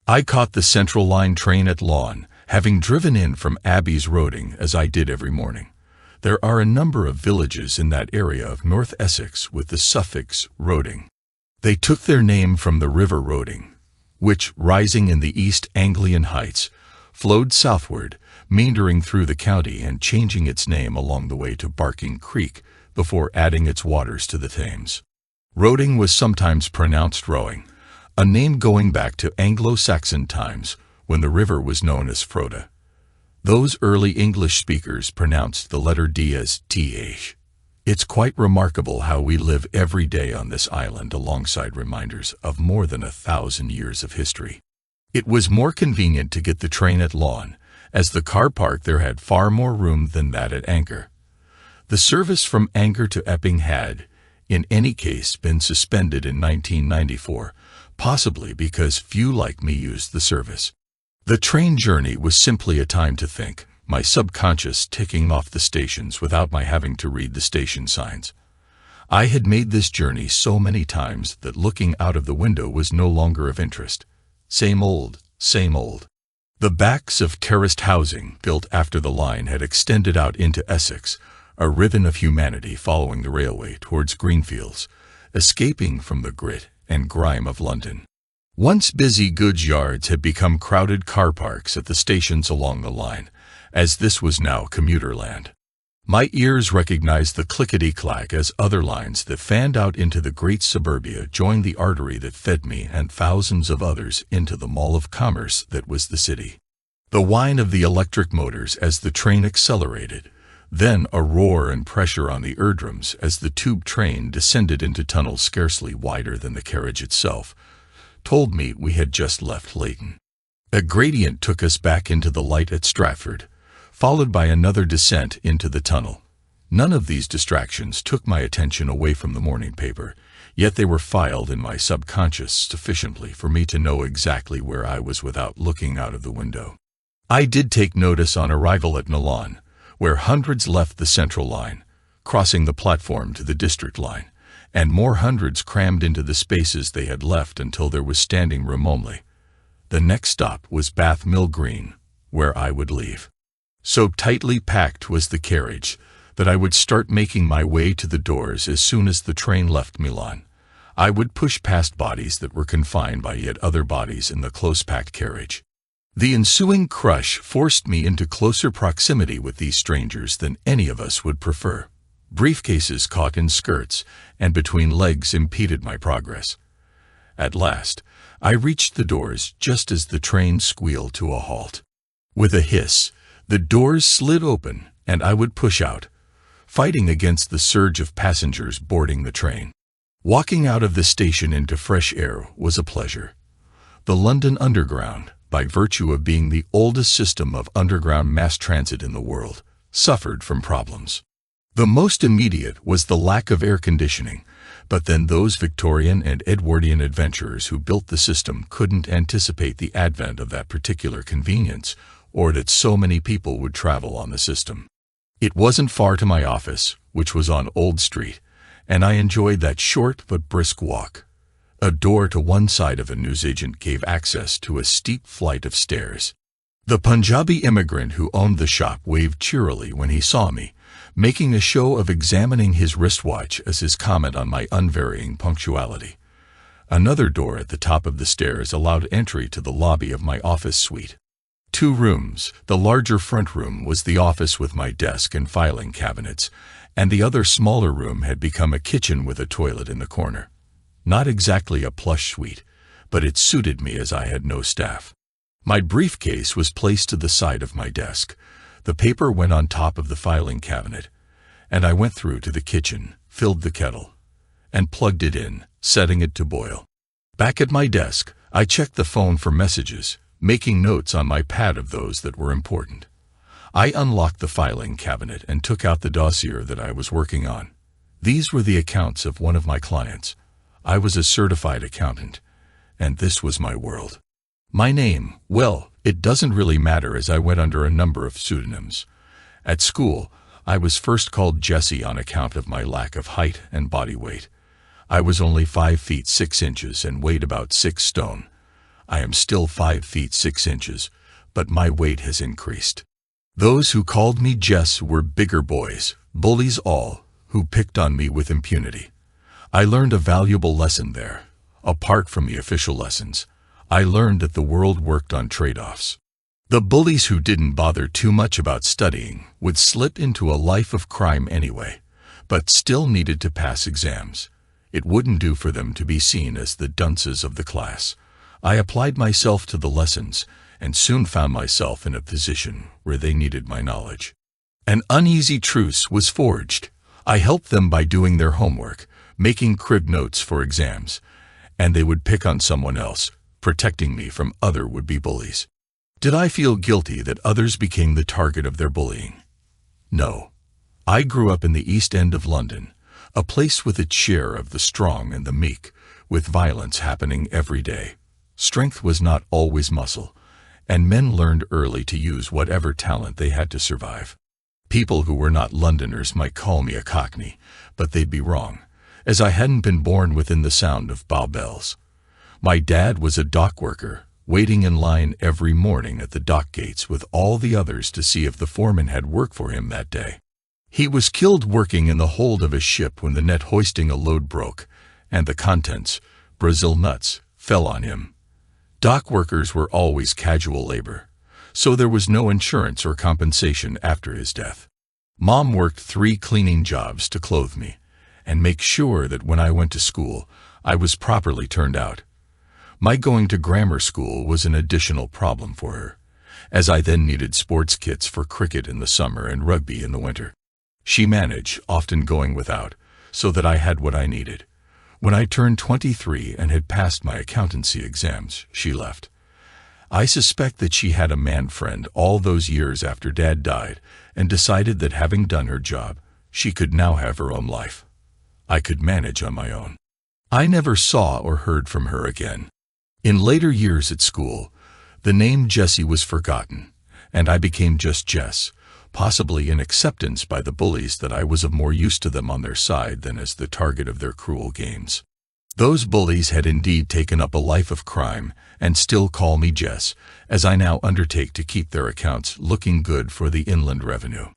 I caught the Central Line train at Lawn, having driven in from Abbey's Roding as I did every morning. There are a number of villages in that area of North Essex with the suffix Roding. They took their name from the River Roding, which, rising in the East Anglian Heights, flowed southward, meandering through the county and changing its name along the way to Barking Creek before adding its waters to the Thames. Roding was sometimes pronounced Rowing, a name going back to Anglo-Saxon times when the river was known as Froda. Those early English speakers pronounced the letter D as th. It's quite remarkable how we live every day on this island alongside reminders of more than 1,000 years of history. It was more convenient to get the train at Lawn, as the car park there had far more room than that at Anchor. The service from Anchor to Epping had, in any case, been suspended in 1994, possibly because few like me used the service. The train journey was simply a time to think, my subconscious ticking off the stations without my having to read the station signs. I had made this journey so many times that looking out of the window was no longer of interest. Same old, same old. The backs of terraced housing built after the line had extended out into Essex, a ribbon of humanity following the railway towards Greenfields, escaping from the grit and grime of London. Once busy goods yards had become crowded car parks at the stations along the line, as this was now commuter land. My ears recognized the clickety-clack as other lines that fanned out into the great suburbia joined the artery that fed me and thousands of others into the mall of commerce that was the city. The whine of the electric motors as the train accelerated, then a roar and pressure on the eardrums as the tube train descended into tunnels scarcely wider than the carriage itself, told me we had just left Leighton. A gradient took us back into the light at Stratford, followed by another descent into the tunnel. None of these distractions took my attention away from the morning paper, yet they were filed in my subconscious sufficiently for me to know exactly where I was without looking out of the window. I did take notice on arrival at Milan, where hundreds left the Central Line, crossing the platform to the District Line, and more hundreds crammed into the spaces they had left until there was standing room only. The next stop was Bath Mill Green, where I would leave. So tightly packed was the carriage that I would start making my way to the doors as soon as the train left Milan. I would push past bodies that were confined by yet other bodies in the close-packed carriage. The ensuing crush forced me into closer proximity with these strangers than any of us would prefer. Briefcases caught in skirts and between legs impeded my progress. At last, I reached the doors just as the train squealed to a halt. With a hiss, the doors slid open and I would push out, fighting against the surge of passengers boarding the train. Walking out of the station into fresh air was a pleasure. The London Underground, by virtue of being the oldest system of underground mass transit in the world, suffered from problems. The most immediate was the lack of air conditioning, but then those Victorian and Edwardian adventurers who built the system couldn't anticipate the advent of that particular convenience, or that so many people would travel on the system. It wasn't far to my office, which was on Old Street, and I enjoyed that short but brisk walk. A door to one side of a newsagent gave access to a steep flight of stairs. The Punjabi immigrant who owned the shop waved cheerily when he saw me, making a show of examining his wristwatch as his comment on my unvarying punctuality. Another door at the top of the stairs allowed entry to the lobby of my office suite. 2 rooms, the larger front room was the office with my desk and filing cabinets, and the other smaller room had become a kitchen with a toilet in the corner. Not exactly a plush suite, but it suited me as I had no staff. My briefcase was placed to the side of my desk. The paper went on top of the filing cabinet, and I went through to the kitchen, filled the kettle, and plugged it in, setting it to boil. Back at my desk, I checked the phone for messages, making notes on my pad of those that were important. I unlocked the filing cabinet and took out the dossier that I was working on. These were the accounts of one of my clients. I was a certified accountant, and this was my world. My name, well, it doesn't really matter as I went under a number of pseudonyms. At school, I was first called Jesse on account of my lack of height and body weight. I was only 5 feet 6 inches and weighed about 6 stone. I am still 5 feet 6 inches, but my weight has increased. Those who called me Jess were bigger boys, bullies all, who picked on me with impunity. I learned a valuable lesson there. Apart from the official lessons, I learned that the world worked on trade-offs. The bullies who didn't bother too much about studying would slip into a life of crime anyway, but still needed to pass exams. It wouldn't do for them to be seen as the dunces of the class. I applied myself to the lessons and soon found myself in a position where they needed my knowledge. An uneasy truce was forged. I helped them by doing their homework, making crib notes for exams, and they would pick on someone else, protecting me from other would-be bullies. Did I feel guilty that others became the target of their bullying? No. I grew up in the East End of London, a place with its share of the strong and the meek, with violence happening every day. Strength was not always muscle, and men learned early to use whatever talent they had to survive. People who were not Londoners might call me a cockney, but they'd be wrong, as I hadn't been born within the sound of bow bells. My dad was a dock worker, waiting in line every morning at the dock gates with all the others to see if the foreman had work for him that day. He was killed working in the hold of a ship when the net hoisting a load broke, and the contents, Brazil nuts, fell on him. Dock workers were always casual labor, so there was no insurance or compensation after his death. Mom worked 3 cleaning jobs to clothe me, and make sure that when I went to school, I was properly turned out. My going to grammar school was an additional problem for her, as I then needed sports kits for cricket in the summer and rugby in the winter. She managed, often going without, so that I had what I needed. When I turned 23 and had passed my accountancy exams, she left. I suspect that she had a man friend all those years after Dad died and decided that having done her job, she could now have her own life. I could manage on my own. I never saw or heard from her again. In later years at school, the name Jessie was forgotten, and I became just Jess, possibly in acceptance by the bullies that I was of more use to them on their side than as the target of their cruel games. Those bullies had indeed taken up a life of crime and still call me Jess, as I now undertake to keep their accounts looking good for the inland revenue.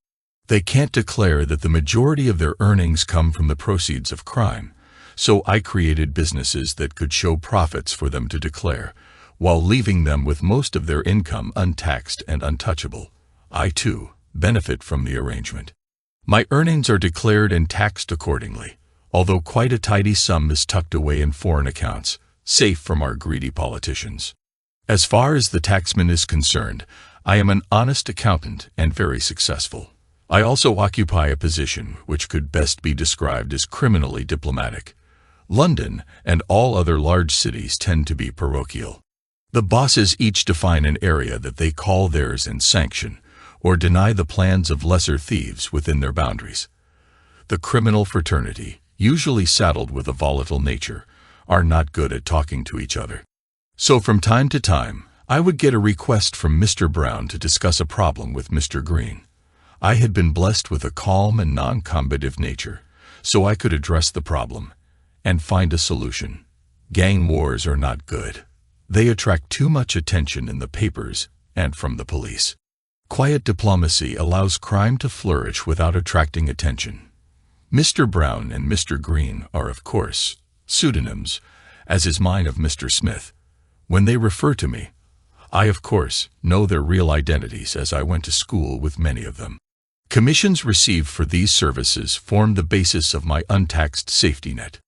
They can't declare that the majority of their earnings come from the proceeds of crime, so I created businesses that could show profits for them to declare, while leaving them with most of their income untaxed and untouchable. I, too, benefit from the arrangement. My earnings are declared and taxed accordingly, although quite a tidy sum is tucked away in foreign accounts, safe from our greedy politicians. As far as the taxman is concerned, I am an honest accountant and very successful. I also occupy a position which could best be described as criminally diplomatic. London and all other large cities tend to be parochial. The bosses each define an area that they call theirs and sanction, or deny the plans of lesser thieves within their boundaries. The criminal fraternity, usually saddled with a volatile nature, are not good at talking to each other. So from time to time, I would get a request from Mr. Brown to discuss a problem with Mr. Green. I had been blessed with a calm and non-combative nature, so I could address the problem and find a solution. Gang wars are not good. They attract too much attention in the papers and from the police. Quiet diplomacy allows crime to flourish without attracting attention. Mr. Brown and Mr. Green are, of course, pseudonyms, as is mine of Mr. Smith. When they refer to me, I, of course, know their real identities as I went to school with many of them. Commissions received for these services form the basis of my untaxed safety net.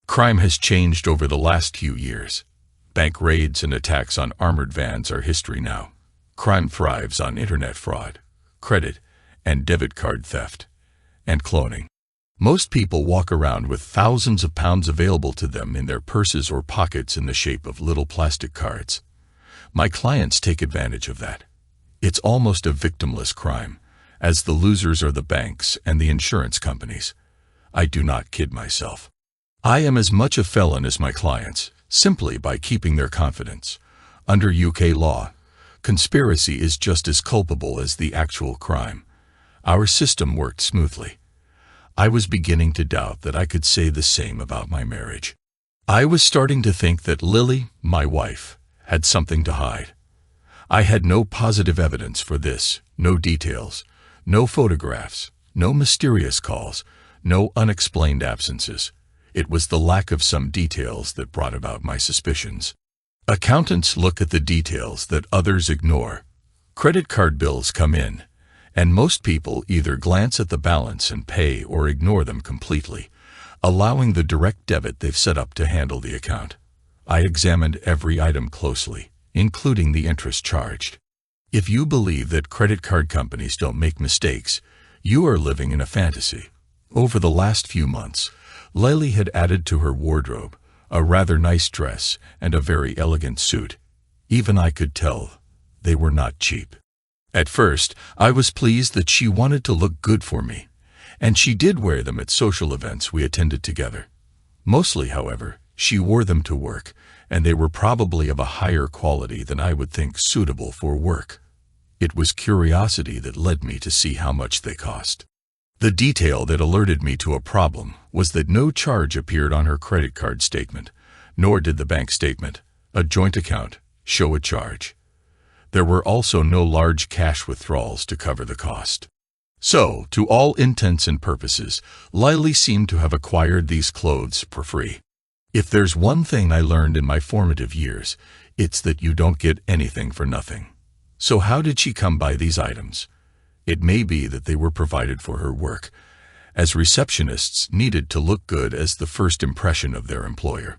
Crime has changed over the last few years. Bank raids and attacks on armored vans are history now. Crime thrives on internet fraud, credit and debit card theft, and cloning. Most people walk around with thousands of pounds available to them in their purses or pockets in the shape of little plastic cards. My clients take advantage of that. It's almost a victimless crime, as the losers are the banks and the insurance companies. I do not kid myself. I am as much a felon as my clients, simply by keeping their confidence. Under UK law, conspiracy is just as culpable as the actual crime. Our system worked smoothly. I was beginning to doubt that I could say the same about my marriage. I was starting to think that Lily, my wife, had something to hide. I had no positive evidence for this, no details, no photographs, no mysterious calls, no unexplained absences. It was the lack of some details that brought about my suspicions. Accountants look at the details that others ignore. Credit card bills come in, and most people either glance at the balance and pay or ignore them completely, allowing the direct debit they've set up to handle the account. I examined every item closely, including the interest charged. If you believe that credit card companies don't make mistakes, you are living in a fantasy. Over the last few months, Lily had added to her wardrobe a rather nice dress and a very elegant suit. Even I could tell they were not cheap. At first, I was pleased that she wanted to look good for me, and she did wear them at social events we attended together. Mostly, however, she wore them to work, and they were probably of a higher quality than I would think suitable for work. It was curiosity that led me to see how much they cost. The detail that alerted me to a problem was that no charge appeared on her credit card statement, nor did the bank statement, a joint account, show a charge. There were also no large cash withdrawals to cover the cost. So, to all intents and purposes, Lily seemed to have acquired these clothes for free. If there's one thing I learned in my formative years, it's that you don't get anything for nothing. So how did she come by these items? It may be that they were provided for her work, as receptionists needed to look good as the first impression of their employer.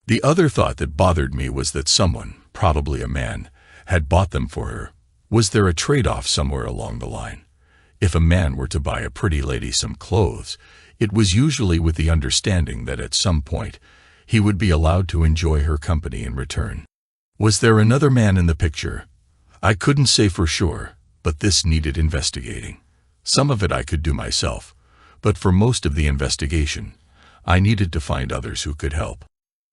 The other thought that bothered me was that someone, probably a man, had bought them for her. Was there a trade-off somewhere along the line? If a man were to buy a pretty lady some clothes, it was usually with the understanding that at some point he would be allowed to enjoy her company in return. Was there another man in the picture? I couldn't say for sure, but this needed investigating. Some of it I could do myself, but for most of the investigation, I needed to find others who could help.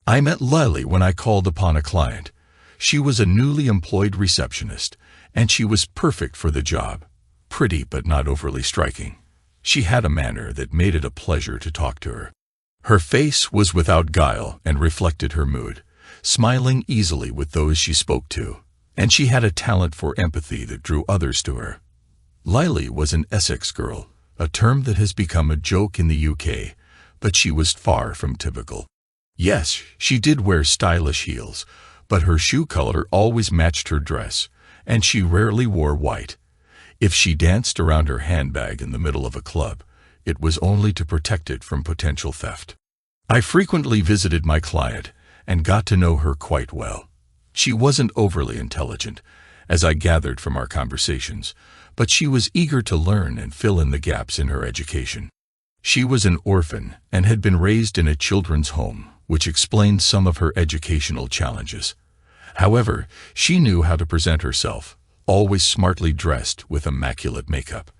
I met Lily when I called upon a client. She was a newly employed receptionist, and she was perfect for the job. Pretty but not overly striking. She had a manner that made it a pleasure to talk to her. Her face was without guile and reflected her mood, smiling easily with those she spoke to, and she had a talent for empathy that drew others to her. Lily was an Essex girl, a term that has become a joke in the UK, but she was far from typical. Yes, she did wear stylish heels, but her shoe color always matched her dress, and she rarely wore white. If she danced around her handbag in the middle of a club, it was only to protect it from potential theft. I frequently visited my client and got to know her quite well. She wasn't overly intelligent, as I gathered from our conversations, but she was eager to learn and fill in the gaps in her education. She was an orphan and had been raised in a children's home, which explained some of her educational challenges. However, she knew how to present herself, always smartly dressed with immaculate makeup.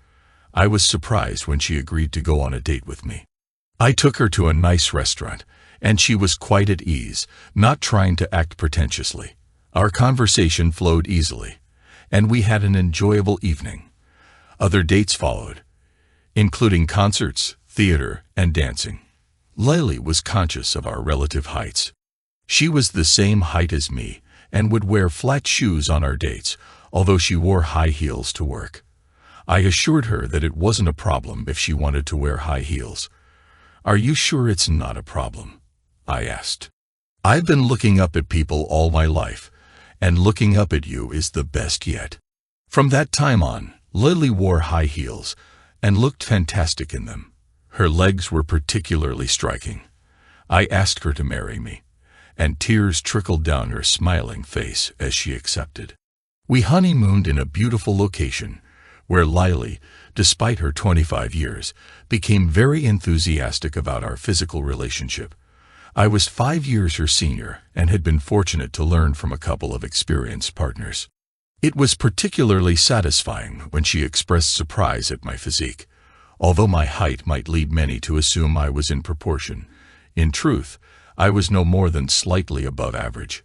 I was surprised when she agreed to go on a date with me. I took her to a nice restaurant, and she was quite at ease, not trying to act pretentiously. Our conversation flowed easily, and we had an enjoyable evening. Other dates followed, including concerts, theater, and dancing. Lily was conscious of our relative heights. She was the same height as me and would wear flat shoes on our dates, although she wore high heels to work. I assured her that it wasn't a problem if she wanted to wear high heels. "Are you sure it's not a problem?" I asked. "I've been looking up at people all my life, and looking up at you is the best yet." From that time on, Lily wore high heels and looked fantastic in them. Her legs were particularly striking. I asked her to marry me, and tears trickled down her smiling face as she accepted. We honeymooned in a beautiful location, where Lily, despite her 25 years, became very enthusiastic about our physical relationship. I was 5 years her senior and had been fortunate to learn from a couple of experienced partners. It was particularly satisfying when she expressed surprise at my physique. Although my height might lead many to assume I was in proportion, in truth, I was no more than slightly above average.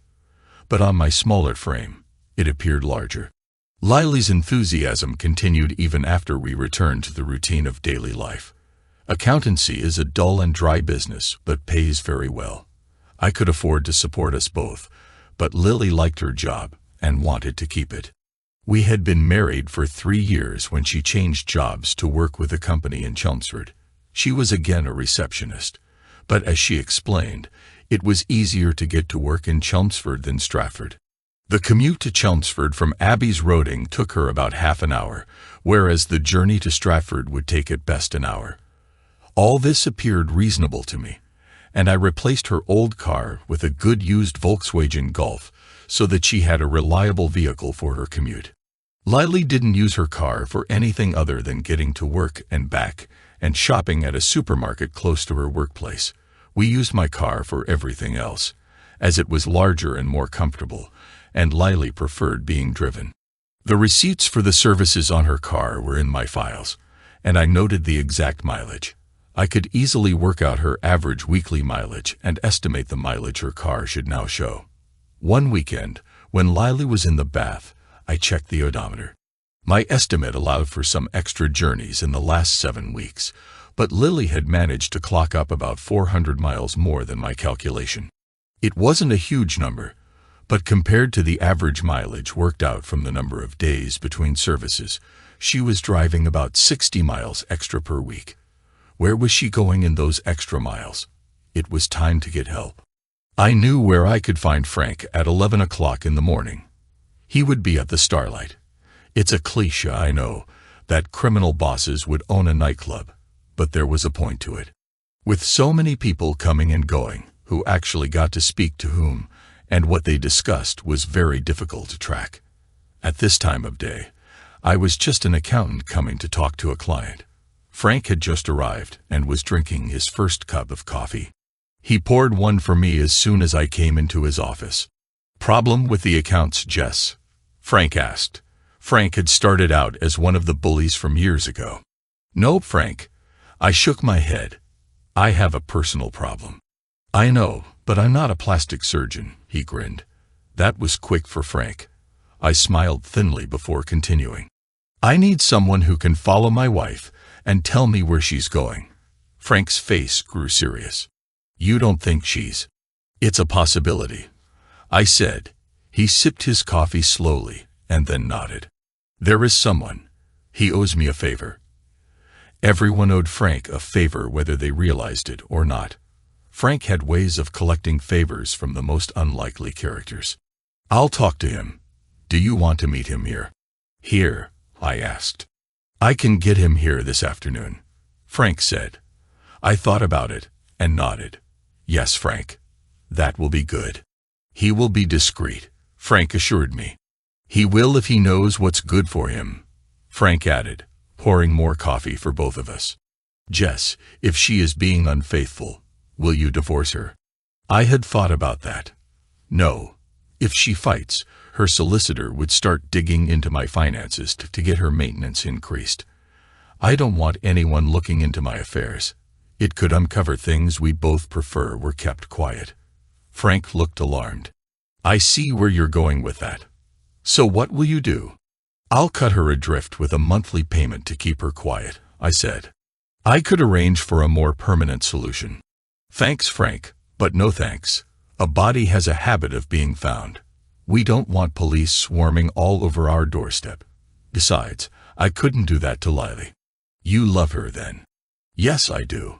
But on my smaller frame, it appeared larger. Lily's enthusiasm continued even after we returned to the routine of daily life. Accountancy is a dull and dry business, but pays very well. I could afford to support us both, but Lily liked her job and wanted to keep it. We had been married for 3 years when she changed jobs to work with a company in Chelmsford. She was again a receptionist, but as she explained, it was easier to get to work in Chelmsford than Stratford. The commute to Chelmsford from Abby's Roding took her about half an hour, whereas the journey to Stratford would take at best an hour. All this appeared reasonable to me, and I replaced her old car with a good used Volkswagen Golf so that she had a reliable vehicle for her commute. Lily didn't use her car for anything other than getting to work and back and shopping at a supermarket close to her workplace. We used my car for everything else, as it was larger and more comfortable, and Lily preferred being driven. The receipts for the services on her car were in my files, and I noted the exact mileage. I could easily work out her average weekly mileage and estimate the mileage her car should now show. One weekend, when Lily was in the bath, I checked the odometer. My estimate allowed for some extra journeys in the last 7 weeks, but Lily had managed to clock up about 400 miles more than my calculation. It wasn't a huge number, but compared to the average mileage worked out from the number of days between services, she was driving about 60 miles extra per week. Where was she going in those extra miles? It was time to get help. I knew where I could find Frank at 11 o'clock in the morning. He would be at the Starlight. It's a cliché, I know, that criminal bosses would own a nightclub, but there was a point to it. With so many people coming and going, who actually got to speak to whom, and what they discussed was very difficult to track. At this time of day, I was just an accountant coming to talk to a client. Frank had just arrived and was drinking his first cup of coffee. He poured one for me as soon as I came into his office. "Problem with the accounts, Jess?" Frank asked. Frank had started out as one of the bullies from years ago. "No, Frank." I shook my head. "I have a personal problem." "I know, but I'm not a plastic surgeon," he grinned. That was quick for Frank. I smiled thinly before continuing. "I need someone who can follow my wife and tell me where she's going." Frank's face grew serious. "You don't think she's—" "It's a possibility," I said. He sipped his coffee slowly and then nodded. "There is someone. He owes me a favor." Everyone owed Frank a favor whether they realized it or not. Frank had ways of collecting favors from the most unlikely characters. "I'll talk to him. Do you want to meet him here?" "Here?" I asked. "I can get him here this afternoon," Frank said. I thought about it and nodded. "Yes, Frank. That will be good." "He will be discreet," Frank assured me. "He will if he knows what's good for him," Frank added, pouring more coffee for both of us. "Jess, if she is being unfaithful, will you divorce her?" I had thought about that. No. If she fights, her solicitor would start digging into my finances to get her maintenance increased. I don't want anyone looking into my affairs. It could uncover things we both prefer were kept quiet. Frank looked alarmed. "I see where you're going with that. So what will you do?" "I'll cut her adrift with a monthly payment to keep her quiet," I said. "I could arrange for a more permanent solution." "Thanks, Frank, but no thanks. A body has a habit of being found. We don't want police swarming all over our doorstep. Besides, I couldn't do that to Lily." "You love her, then?" "Yes, I do.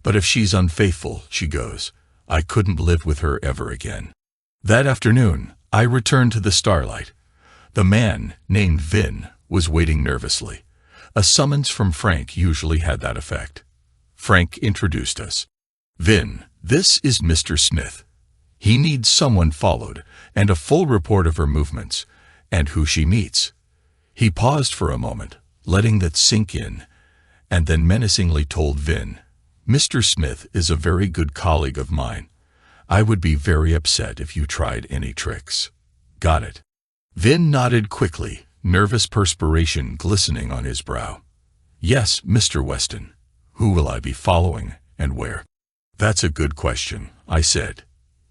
But if she's unfaithful, she goes. I couldn't live with her ever again." That afternoon, I returned to the Starlight. The man, named Vin, was waiting nervously. A summons from Frank usually had that effect. Frank introduced us. "Vin, this is Mr. Smith. He needs someone followed, and a full report of her movements, and who she meets." He paused for a moment, letting that sink in, and then menacingly told Vin, "Mr. Smith is a very good colleague of mine. I would be very upset if you tried any tricks." "Got it." Vin nodded quickly, nervous perspiration glistening on his brow. "Yes, Mr. Weston. Who will I be following, and where?" "That's a good question," I said.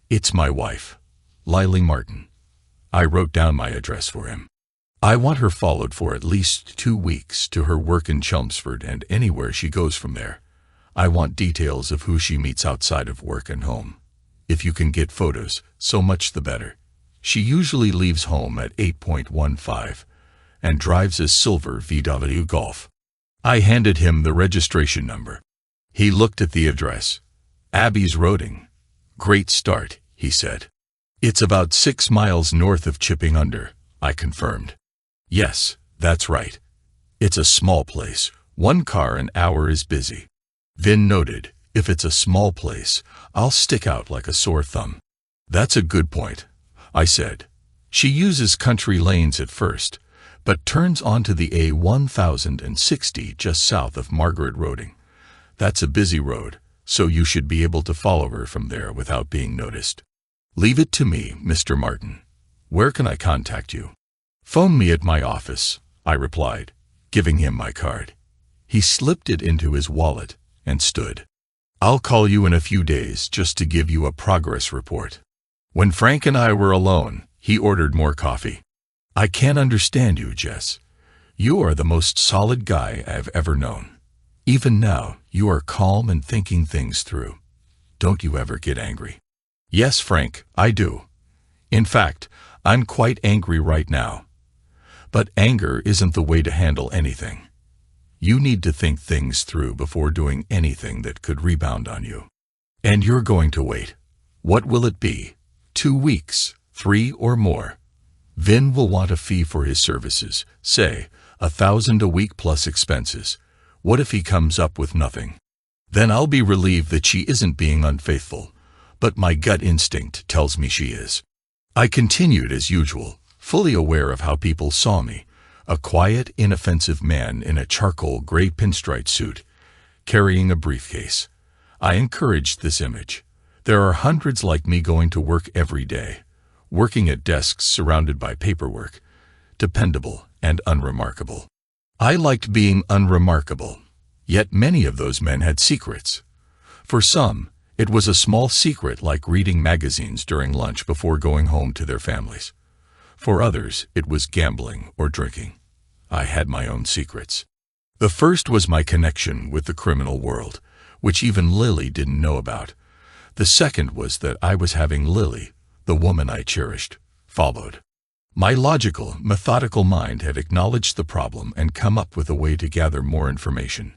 "It's my wife, Lily Martin." I wrote down my address for him. "I want her followed for at least 2 weeks to her work in Chelmsford and anywhere she goes from there. I want details of who she meets outside of work and home. If you can get photos, so much the better. She usually leaves home at 8:15 and drives a silver VW Golf. I handed him the registration number. He looked at the address. Abby's Roding. Great start, he said. It's about 6 miles north of Chipping Under, I confirmed. Yes, that's right. It's a small place. 1 car an hour is busy. Vin noted, if it's a small place, I'll stick out like a sore thumb. That's a good point, I said. She uses country lanes at first, but turns onto the A1060 just south of Margaret Roding. That's a busy road, so you should be able to follow her from there without being noticed. Leave it to me, Mr. Martin. Where can I contact you? Phone me at my office, I replied, giving him my card. He slipped it into his wallet and stood. I'll call you in a few days just to give you a progress report. When Frank and I were alone, he ordered more coffee. I can't understand you, Jess. You are the most solid guy I've ever known. Even now, you are calm and thinking things through. Don't you ever get angry? Yes, Frank, I do. In fact, I'm quite angry right now. But anger isn't the way to handle anything. You need to think things through before doing anything that could rebound on you. And you're going to wait. What will it be? 2 weeks, 3 or more? Vin will want a fee for his services, say, $1,000 a week plus expenses. What if he comes up with nothing? Then I'll be relieved that she isn't being unfaithful, but my gut instinct tells me she is. I continued as usual, fully aware of how people saw me, a quiet, inoffensive man in a charcoal gray pinstripe suit, carrying a briefcase. I encouraged this image. There are hundreds like me going to work every day, working at desks surrounded by paperwork, dependable and unremarkable. I liked being unremarkable, yet many of those men had secrets. For some, it was a small secret like reading magazines during lunch before going home to their families. For others, it was gambling or drinking. I had my own secrets. The first was my connection with the criminal world, which even Lily didn't know about. The second was that I was having Lily, the woman I cherished, followed. My logical, methodical mind had acknowledged the problem and come up with a way to gather more information.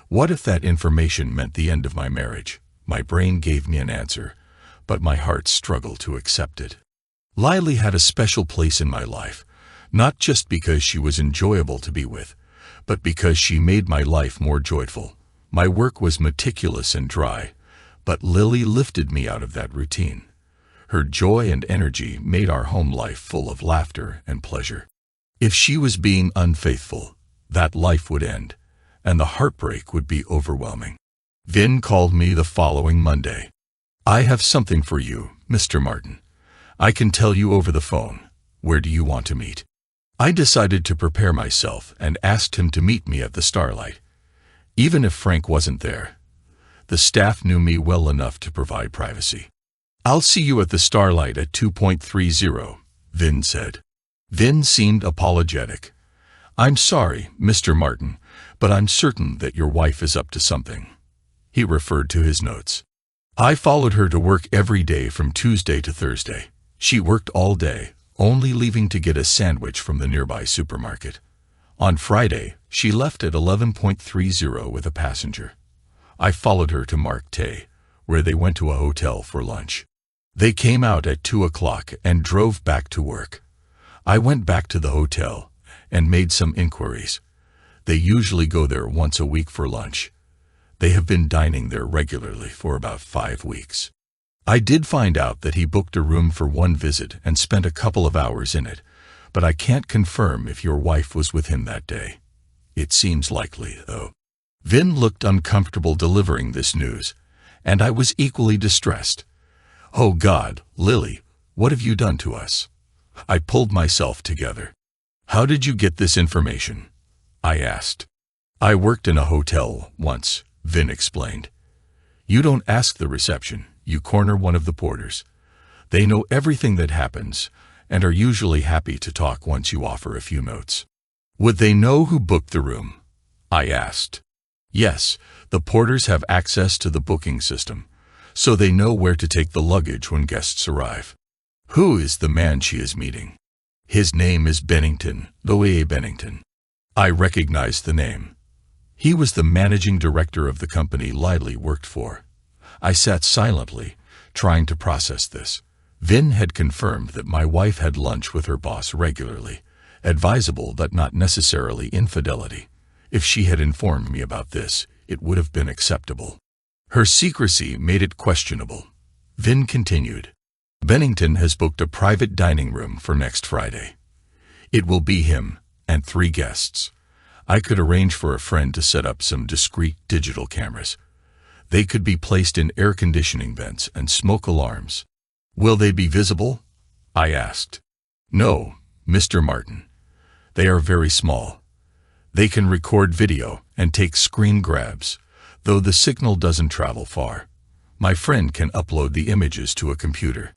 What if that information meant the end of my marriage? My brain gave me an answer, but my heart struggled to accept it. Lily had a special place in my life, not just because she was enjoyable to be with, but because she made my life more joyful. My work was meticulous and dry, but Lily lifted me out of that routine. Her joy and energy made our home life full of laughter and pleasure. If she was being unfaithful, that life would end, and the heartbreak would be overwhelming. Vin called me the following Monday. I have something for you, Mr. Martin. I can tell you over the phone. Where do you want to meet? I decided to prepare myself and asked him to meet me at the Starlight. Even if Frank wasn't there, the staff knew me well enough to provide privacy. I'll see you at the Starlight at 2:30, Vin said. Vin seemed apologetic. I'm sorry, Mr. Martin, but I'm certain that your wife is up to something. He referred to his notes. I followed her to work every day from Tuesday to Thursday. She worked all day, only leaving to get a sandwich from the nearby supermarket. On Friday, she left at 11:30 with a passenger. I followed her to Mark Tay, where they went to a hotel for lunch. They came out at 2 o'clock and drove back to work. I went back to the hotel and made some inquiries. They usually go there once a week for lunch. They have been dining there regularly for about 5 weeks. I did find out that he booked a room for one visit and spent a couple of hours in it, but I can't confirm if your wife was with him that day. It seems likely, though. Vin looked uncomfortable delivering this news, and I was equally distressed. Oh God, Lily, what have you done to us? I pulled myself together. How did you get this information? I asked. I worked in a hotel once, Vin explained. You don't ask the reception, you corner one of the porters. They know everything that happens and are usually happy to talk once you offer a few notes. Would they know who booked the room? I asked. Yes, the porters have access to the booking system, so they know where to take the luggage when guests arrive. Who is the man she is meeting? His name is Bennington, Louis Bennington. I recognized the name. He was the managing director of the company Lily worked for. I sat silently, trying to process this. Vin had confirmed that my wife had lunch with her boss regularly, advisable but not necessarily infidelity. If she had informed me about this, it would have been acceptable. Her secrecy made it questionable. Vin continued. Bennington has booked a private dining room for next Friday. It will be him and 3 guests. I could arrange for a friend to set up some discreet digital cameras. They could be placed in air conditioning vents and smoke alarms. Will they be visible? I asked. No, Mr. Martin. They are very small. They can record video and take screen grabs, though the signal doesn't travel far. My friend can upload the images to a computer.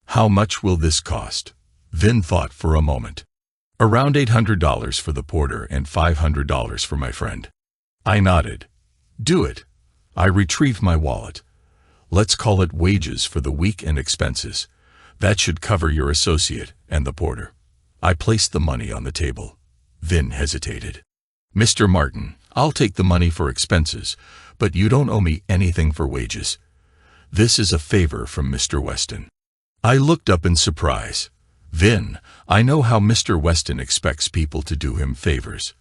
How much will this cost? Vin thought for a moment. Around $800 for the porter and $500 for my friend. I nodded. Do it. I retrieved my wallet. Let's call it wages for the week and expenses. That should cover your associate and the porter. I placed the money on the table. Vin hesitated. Mr. Martin, I'll take the money for expenses, but you don't owe me anything for wages. This is a favor from Mr. Weston. I looked up in surprise. Vin, I know how Mr. Weston expects people to do him favors.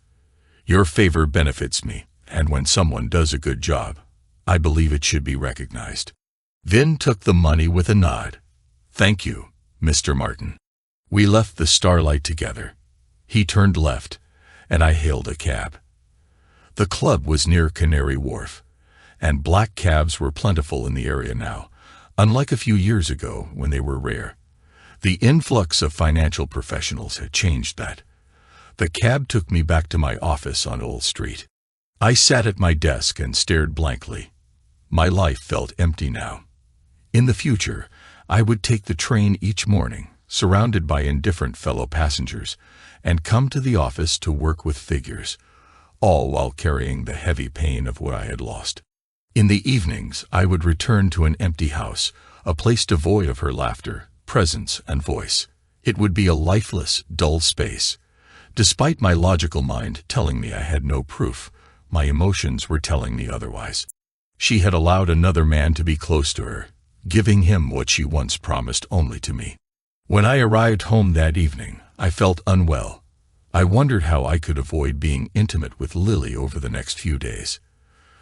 Your favor benefits me, and when someone does a good job, I believe it should be recognized. Vin took the money with a nod. Thank you, Mr. Martin. We left the Starlight together. He turned left, and I hailed a cab. The club was near Canary Wharf, and black cabs were plentiful in the area now, unlike a few years ago when they were rare. The influx of financial professionals had changed that. The cab took me back to my office on Old Street. I sat at my desk and stared blankly. My life felt empty now. In the future, I would take the train each morning, surrounded by indifferent fellow passengers, and come to the office to work with figures, all while carrying the heavy pain of what I had lost. In the evenings, I would return to an empty house, a place devoid of her laughter, presence, and voice. It would be a lifeless, dull space. Despite my logical mind telling me I had no proof, my emotions were telling me otherwise. She had allowed another man to be close to her, giving him what she once promised only to me. When I arrived home that evening, I felt unwell. I wondered how I could avoid being intimate with Lily over the next few days.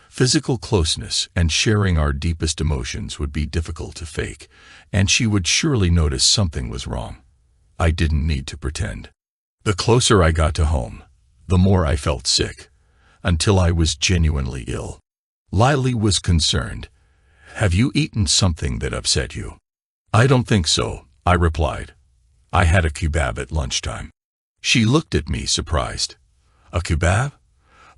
Physical closeness and sharing our deepest emotions would be difficult to fake, and she would surely notice something was wrong. I didn't need to pretend. The closer I got to home, the more I felt sick, until I was genuinely ill. Lily was concerned. Have you eaten something that upset you? I don't think so, I replied. I had a kebab at lunchtime. She looked at me surprised. A kebab?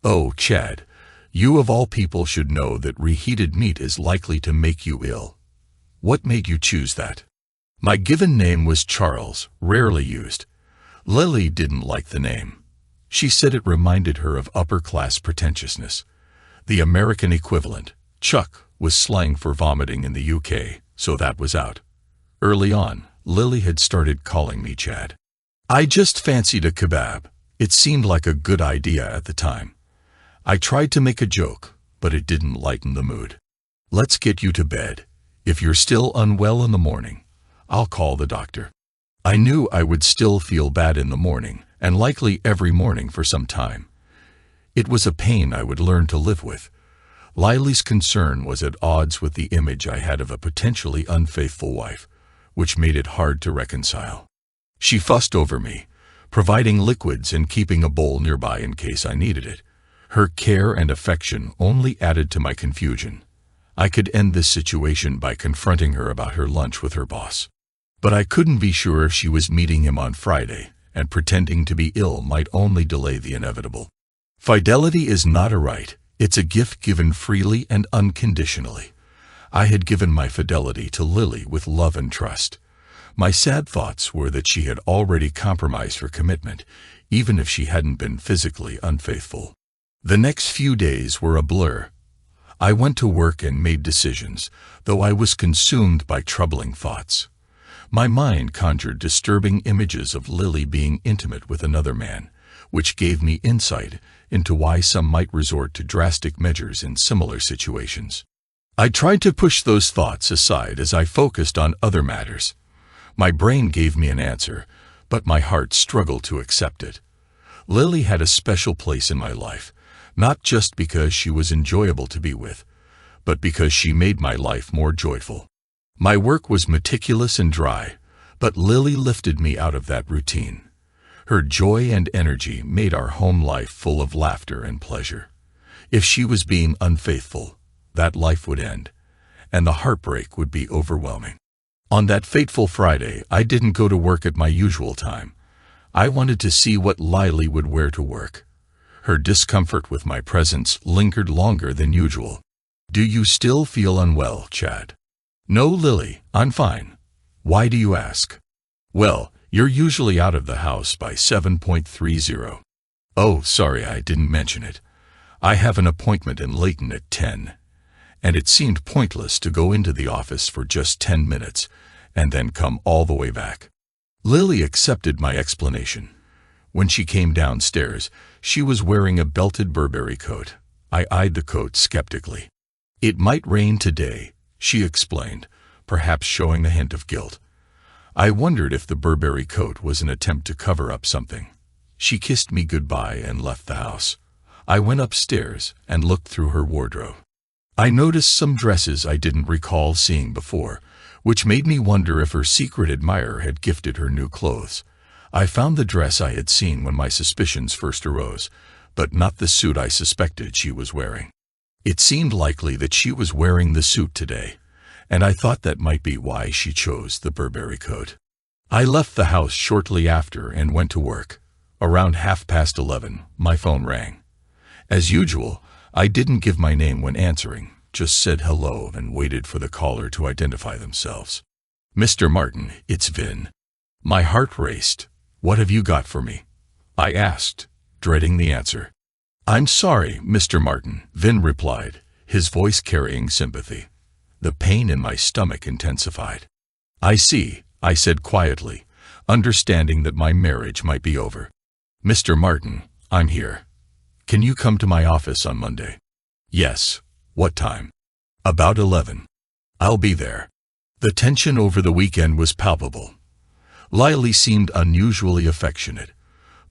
Oh, Chad, you of all people should know that reheated meat is likely to make you ill. What made you choose that? My given name was Charles, rarely used. Lily didn't like the name. She said it reminded her of upper-class pretentiousness. The American equivalent, Chuck, was slang for vomiting in the UK, so that was out. Early on, Lily had started calling me Chad. I just fancied a kebab. It seemed like a good idea at the time. I tried to make a joke, but it didn't lighten the mood. Let's get you to bed. If you're still unwell in the morning, I'll call the doctor. I knew I would still feel bad in the morning, and likely every morning for some time. It was a pain I would learn to live with. Lily's concern was at odds with the image I had of a potentially unfaithful wife, which made it hard to reconcile. She fussed over me, providing liquids and keeping a bowl nearby in case I needed it. Her care and affection only added to my confusion. I could end this situation by confronting her about her lunch with her boss. But I couldn't be sure if she was meeting him on Friday, and pretending to be ill might only delay the inevitable. Fidelity is not a right, it's a gift given freely and unconditionally. I had given my fidelity to Lily with love and trust. My sad thoughts were that she had already compromised her commitment, even if she hadn't been physically unfaithful. The next few days were a blur. I went to work and made decisions, though I was consumed by troubling thoughts. My mind conjured disturbing images of Lily being intimate with another man, which gave me insight into why some might resort to drastic measures in similar situations. I tried to push those thoughts aside as I focused on other matters. My brain gave me an answer, but my heart struggled to accept it. Lily had a special place in my life, not just because she was enjoyable to be with, but because she made my life more joyful. My work was meticulous and dry, but Lily lifted me out of that routine. Her joy and energy made our home life full of laughter and pleasure. If she was being unfaithful, that life would end, and the heartbreak would be overwhelming. On that fateful Friday, I didn't go to work at my usual time. I wanted to see what Lily would wear to work. Her discomfort with my presence lingered longer than usual. "Do you still feel unwell, Chad?" "No, Lily, I'm fine." "Why do you ask?" "Well, you're usually out of the house by 7:30. "Oh, sorry, I didn't mention it. I have an appointment in Layton at 10. And it seemed pointless to go into the office for just 10 minutes and then come all the way back." Lily accepted my explanation. When she came downstairs, she was wearing a belted Burberry coat. I eyed the coat skeptically. "It might rain today," she explained, perhaps showing a hint of guilt. I wondered if the Burberry coat was an attempt to cover up something. She kissed me goodbye and left the house. I went upstairs and looked through her wardrobe. I noticed some dresses I didn't recall seeing before, which made me wonder if her secret admirer had gifted her new clothes. I found the dress I had seen when my suspicions first arose, but not the suit I suspected she was wearing. It seemed likely that she was wearing the suit today, and I thought that might be why she chose the Burberry coat. I left the house shortly after and went to work. Around 11:30, my phone rang. As usual, I didn't give my name when answering, just said hello and waited for the caller to identify themselves. "Mr. Martin, it's Vin." My heart raced. "What have you got for me?" I asked, dreading the answer. "I'm sorry, Mr. Martin," Vin replied, his voice carrying sympathy. The pain in my stomach intensified. "I see," I said quietly, understanding that my marriage might be over. "Mr. Martin, I'm here. Can you come to my office on Monday?" "Yes. What time?" "About 11. I'll be there." The tension over the weekend was palpable. Lily seemed unusually affectionate,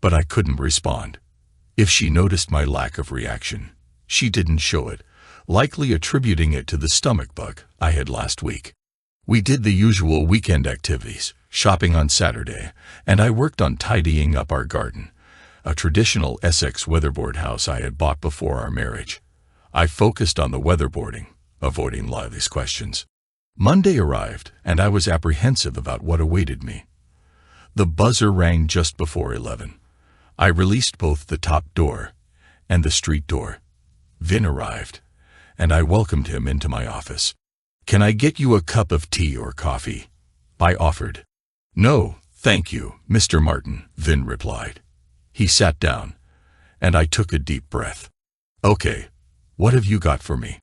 but I couldn't respond. If she noticed my lack of reaction, she didn't show it, likely attributing it to the stomach bug I had last week. We did the usual weekend activities, shopping on Saturday, and I worked on tidying up our garden, a traditional Essex weatherboard house I had bought before our marriage. I focused on the weatherboarding, avoiding Lily's questions. Monday arrived, and I was apprehensive about what awaited me. The buzzer rang just before 11. I released both the top door and the street door. Vin arrived, and I welcomed him into my office. "Can I get you a cup of tea or coffee?" I offered. "No, thank you, Mr. Martin," Vin replied. He sat down, and I took a deep breath. "Okay, what have you got for me?"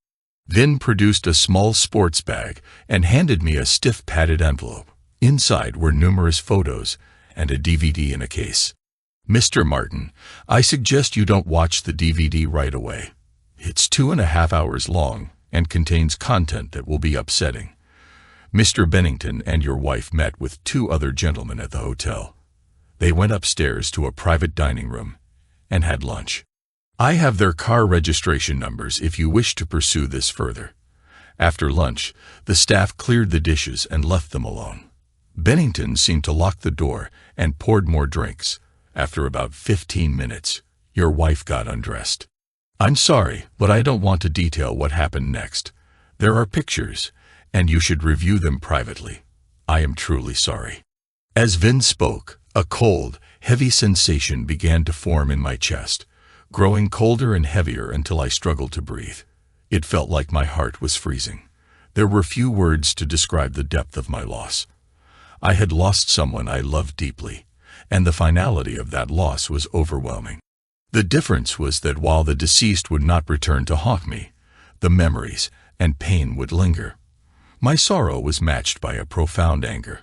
Vin produced a small sports bag and handed me a stiff padded envelope. Inside were numerous photos and a DVD in a case. "Mr. Martin, I suggest you don't watch the DVD right away. It's 2.5 hours long and contains content that will be upsetting. Mr. Bennington and your wife met with 2 other gentlemen at the hotel. They went upstairs to a private dining room and had lunch. I have their car registration numbers if you wish to pursue this further." After lunch, the staff cleared the dishes and left them alone. Bennington seemed to lock the door and poured more drinks. After about 15 minutes, your wife got undressed. "I'm sorry, but I don't want to detail what happened next. There are pictures, and you should review them privately. I am truly sorry." As Vin spoke, a cold, heavy sensation began to form in my chest, growing colder and heavier until I struggled to breathe. It felt like my heart was freezing. There were few words to describe the depth of my loss. I had lost someone I loved deeply, and the finality of that loss was overwhelming. The difference was that while the deceased would not return to haunt me, the memories and pain would linger. My sorrow was matched by a profound anger.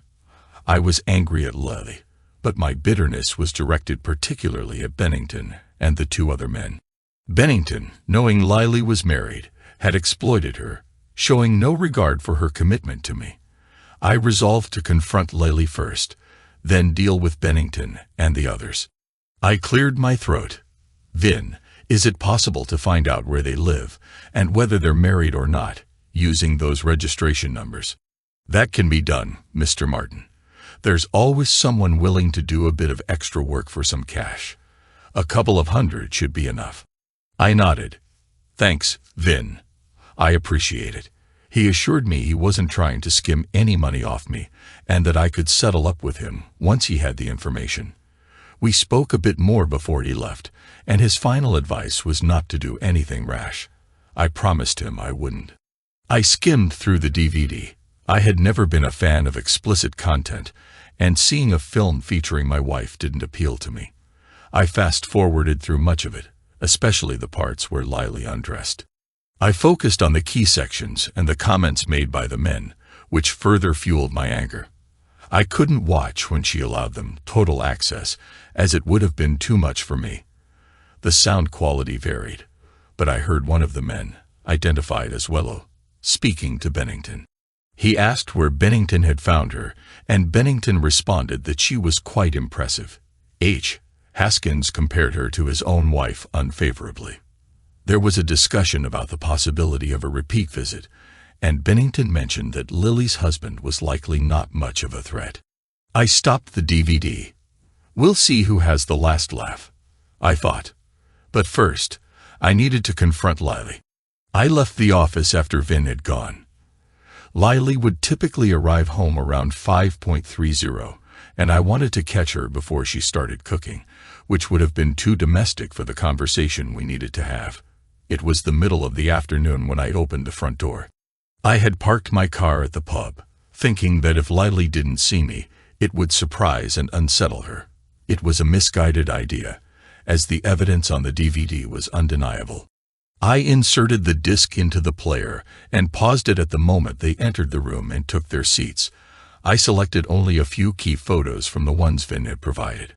I was angry at Lily, but my bitterness was directed particularly at Bennington and the two other men. Bennington, knowing Lily was married, had exploited her, showing no regard for her commitment to me. I resolved to confront Lily first, then deal with Bennington and the others. I cleared my throat. Vin, is it possible to find out where they live, and whether they're married or not, using those registration numbers? That can be done, Mr. Martin. There's always someone willing to do a bit of extra work for some cash. A couple of hundred should be enough. I nodded. Thanks, Vin. I appreciate it. He assured me he wasn't trying to skim any money off me, and that I could settle up with him once he had the information. We spoke a bit more before he left, and his final advice was not to do anything rash. I promised him I wouldn't. I skimmed through the DVD. I had never been a fan of explicit content, and seeing a film featuring my wife didn't appeal to me. I fast-forwarded through much of it, especially the parts where Lily undressed. I focused on the key sections and the comments made by the men, which further fueled my anger. I couldn't watch when she allowed them total access, as it would have been too much for me. The sound quality varied, but I heard one of the men, identified as Wello, speaking to Bennington. He asked where Bennington had found her, and Bennington responded that she was quite impressive. Haskins compared her to his own wife unfavorably. There was a discussion about the possibility of a repeat visit, and Bennington mentioned that Lily's husband was likely not much of a threat. I stopped the DVD. We'll see who has the last laugh, I thought. But first, I needed to confront Lily. I left the office after Vin had gone. Lily would typically arrive home around 5:30, and I wanted to catch her before she started cooking, which would have been too domestic for the conversation we needed to have. It was the middle of the afternoon when I opened the front door. I had parked my car at the pub, thinking that if Lily didn't see me, it would surprise and unsettle her. It was a misguided idea, as the evidence on the DVD was undeniable. I inserted the disc into the player and paused it at the moment they entered the room and took their seats. I selected only a few key photos from the ones Vin had provided.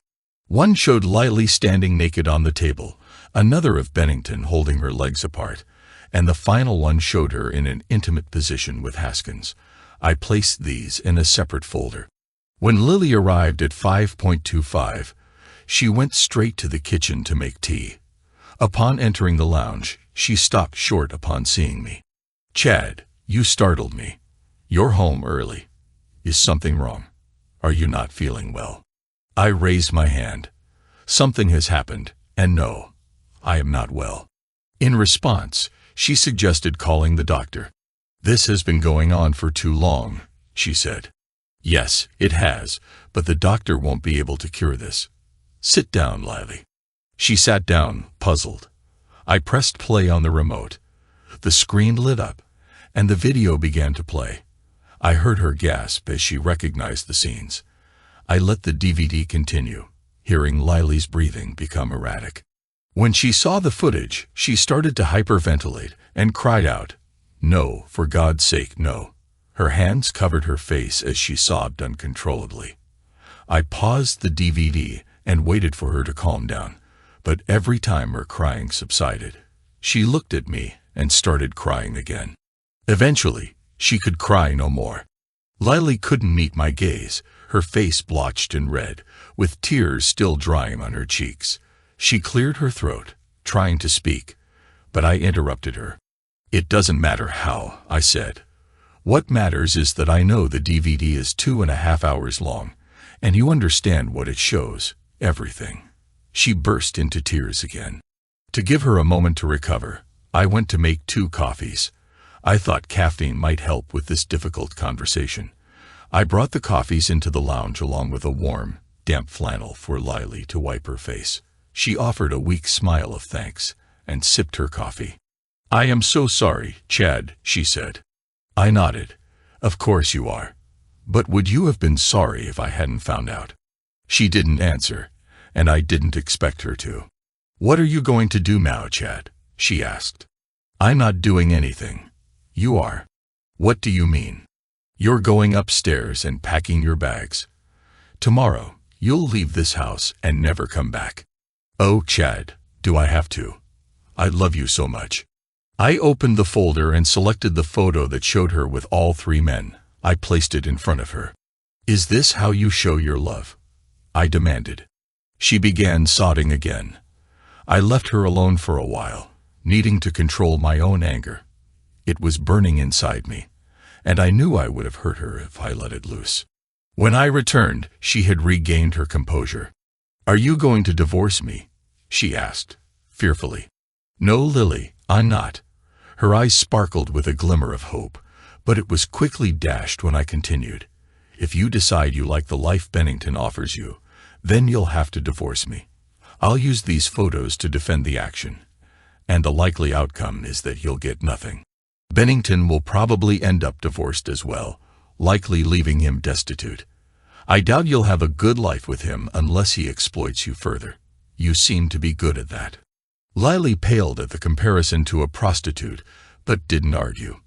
One showed Lily standing naked on the table, another of Bennington holding her legs apart, and the final one showed her in an intimate position with Haskins. I placed these in a separate folder. When Lily arrived at 5:25, she went straight to the kitchen to make tea. Upon entering the lounge, she stopped short upon seeing me. "Chad, you startled me. You're home early. Is something wrong? Are you not feeling well?" I raised my hand. Something has happened, and no, I am not well. In response, she suggested calling the doctor. "This has been going on for too long," she said. "Yes, it has, but the doctor won't be able to cure this. Sit down, Lily." She sat down, puzzled. I pressed play on the remote. The screen lit up, and the video began to play. I heard her gasp as she recognized the scenes. I let the DVD continue, hearing Lily's breathing become erratic. When she saw the footage, she started to hyperventilate and cried out, "No, for God's sake, no." Her hands covered her face as she sobbed uncontrollably. I paused the DVD and waited for her to calm down, but every time her crying subsided, she looked at me and started crying again. Eventually, she could cry no more. Lily couldn't meet my gaze, her face blotched and red, with tears still drying on her cheeks. She cleared her throat, trying to speak, but I interrupted her. "It doesn't matter how," I said. "What matters is that I know the DVD is 2.5 hours long, and you understand what it shows, everything." She burst into tears again. To give her a moment to recover, I went to make 2 coffees. I thought caffeine might help with this difficult conversation. I brought the coffees into the lounge along with a warm, damp flannel for Lily to wipe her face. She offered a weak smile of thanks and sipped her coffee. "I am so sorry, Chad," she said. I nodded. "Of course you are. But would you have been sorry if I hadn't found out?" She didn't answer, and I didn't expect her to. "What are you going to do now, Chad?" she asked. I'm not doing anything. You are. What do you mean? You're going upstairs and packing your bags. Tomorrow, you'll leave this house and never come back. Oh, Chad, do I have to? I love you so much. I opened the folder and selected the photo that showed her with all three men. I placed it in front of her. Is this how you show your love? I demanded. She began sobbing again. I left her alone for a while, needing to control my own anger. It was burning inside me, and I knew I would have hurt her if I let it loose. When I returned, she had regained her composure. Are you going to divorce me? She asked, fearfully. No, Lily, I'm not. Her eyes sparkled with a glimmer of hope, but it was quickly dashed when I continued. If you decide you like the life Bennington offers you, then you'll have to divorce me. I'll use these photos to defend the action, and the likely outcome is that you'll get nothing. Bennington will probably end up divorced as well, likely leaving him destitute. I doubt you'll have a good life with him unless he exploits you further. You seem to be good at that. Lily paled at the comparison to a prostitute, but didn't argue.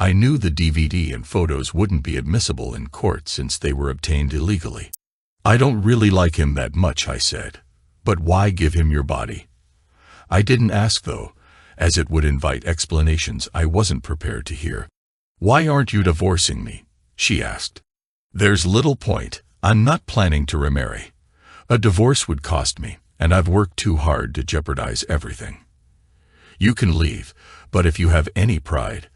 I knew the DVD and photos wouldn't be admissible in court since they were obtained illegally. I don't really like him that much, I said. But why give him your body? I didn't ask, though, as it would invite explanations I wasn't prepared to hear. Why aren't you divorcing me? She asked. There's little point. I'm not planning to remarry. A divorce would cost me, and I've worked too hard to jeopardize everything. You can leave, but if you have any pride,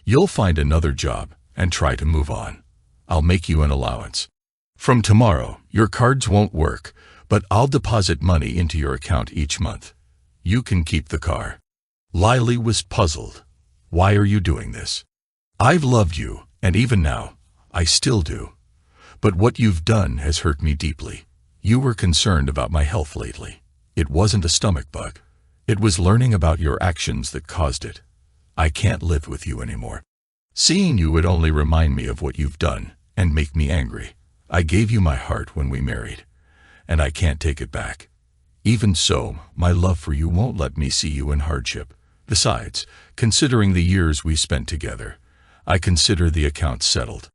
you'll find another job and try to move on. I'll make you an allowance. From tomorrow, your cards won't work, but I'll deposit money into your account each month. You can keep the car. Lily was puzzled. Why are you doing this? I've loved you, and even now, I still do. But what you've done has hurt me deeply. You were concerned about my health lately. It wasn't a stomach bug. It was learning about your actions that caused it. I can't live with you anymore. Seeing you would only remind me of what you've done and make me angry. I gave you my heart when we married, and I can't take it back. Even so, my love for you won't let me see you in hardship. Besides, considering the years we spent together, I consider the account settled.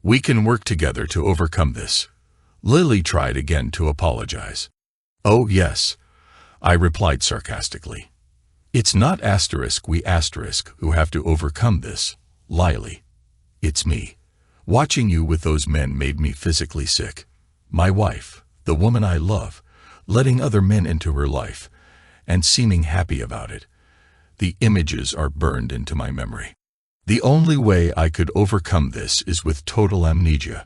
We can work together to overcome this. Lily tried again to apologize. Oh, yes, I replied sarcastically. It's not we who have to overcome this, Lily. It's me. Watching you with those men made me physically sick. My wife, the woman I love, letting other men into her life, and seeming happy about it. The images are burned into my memory. The only way I could overcome this is with total amnesia.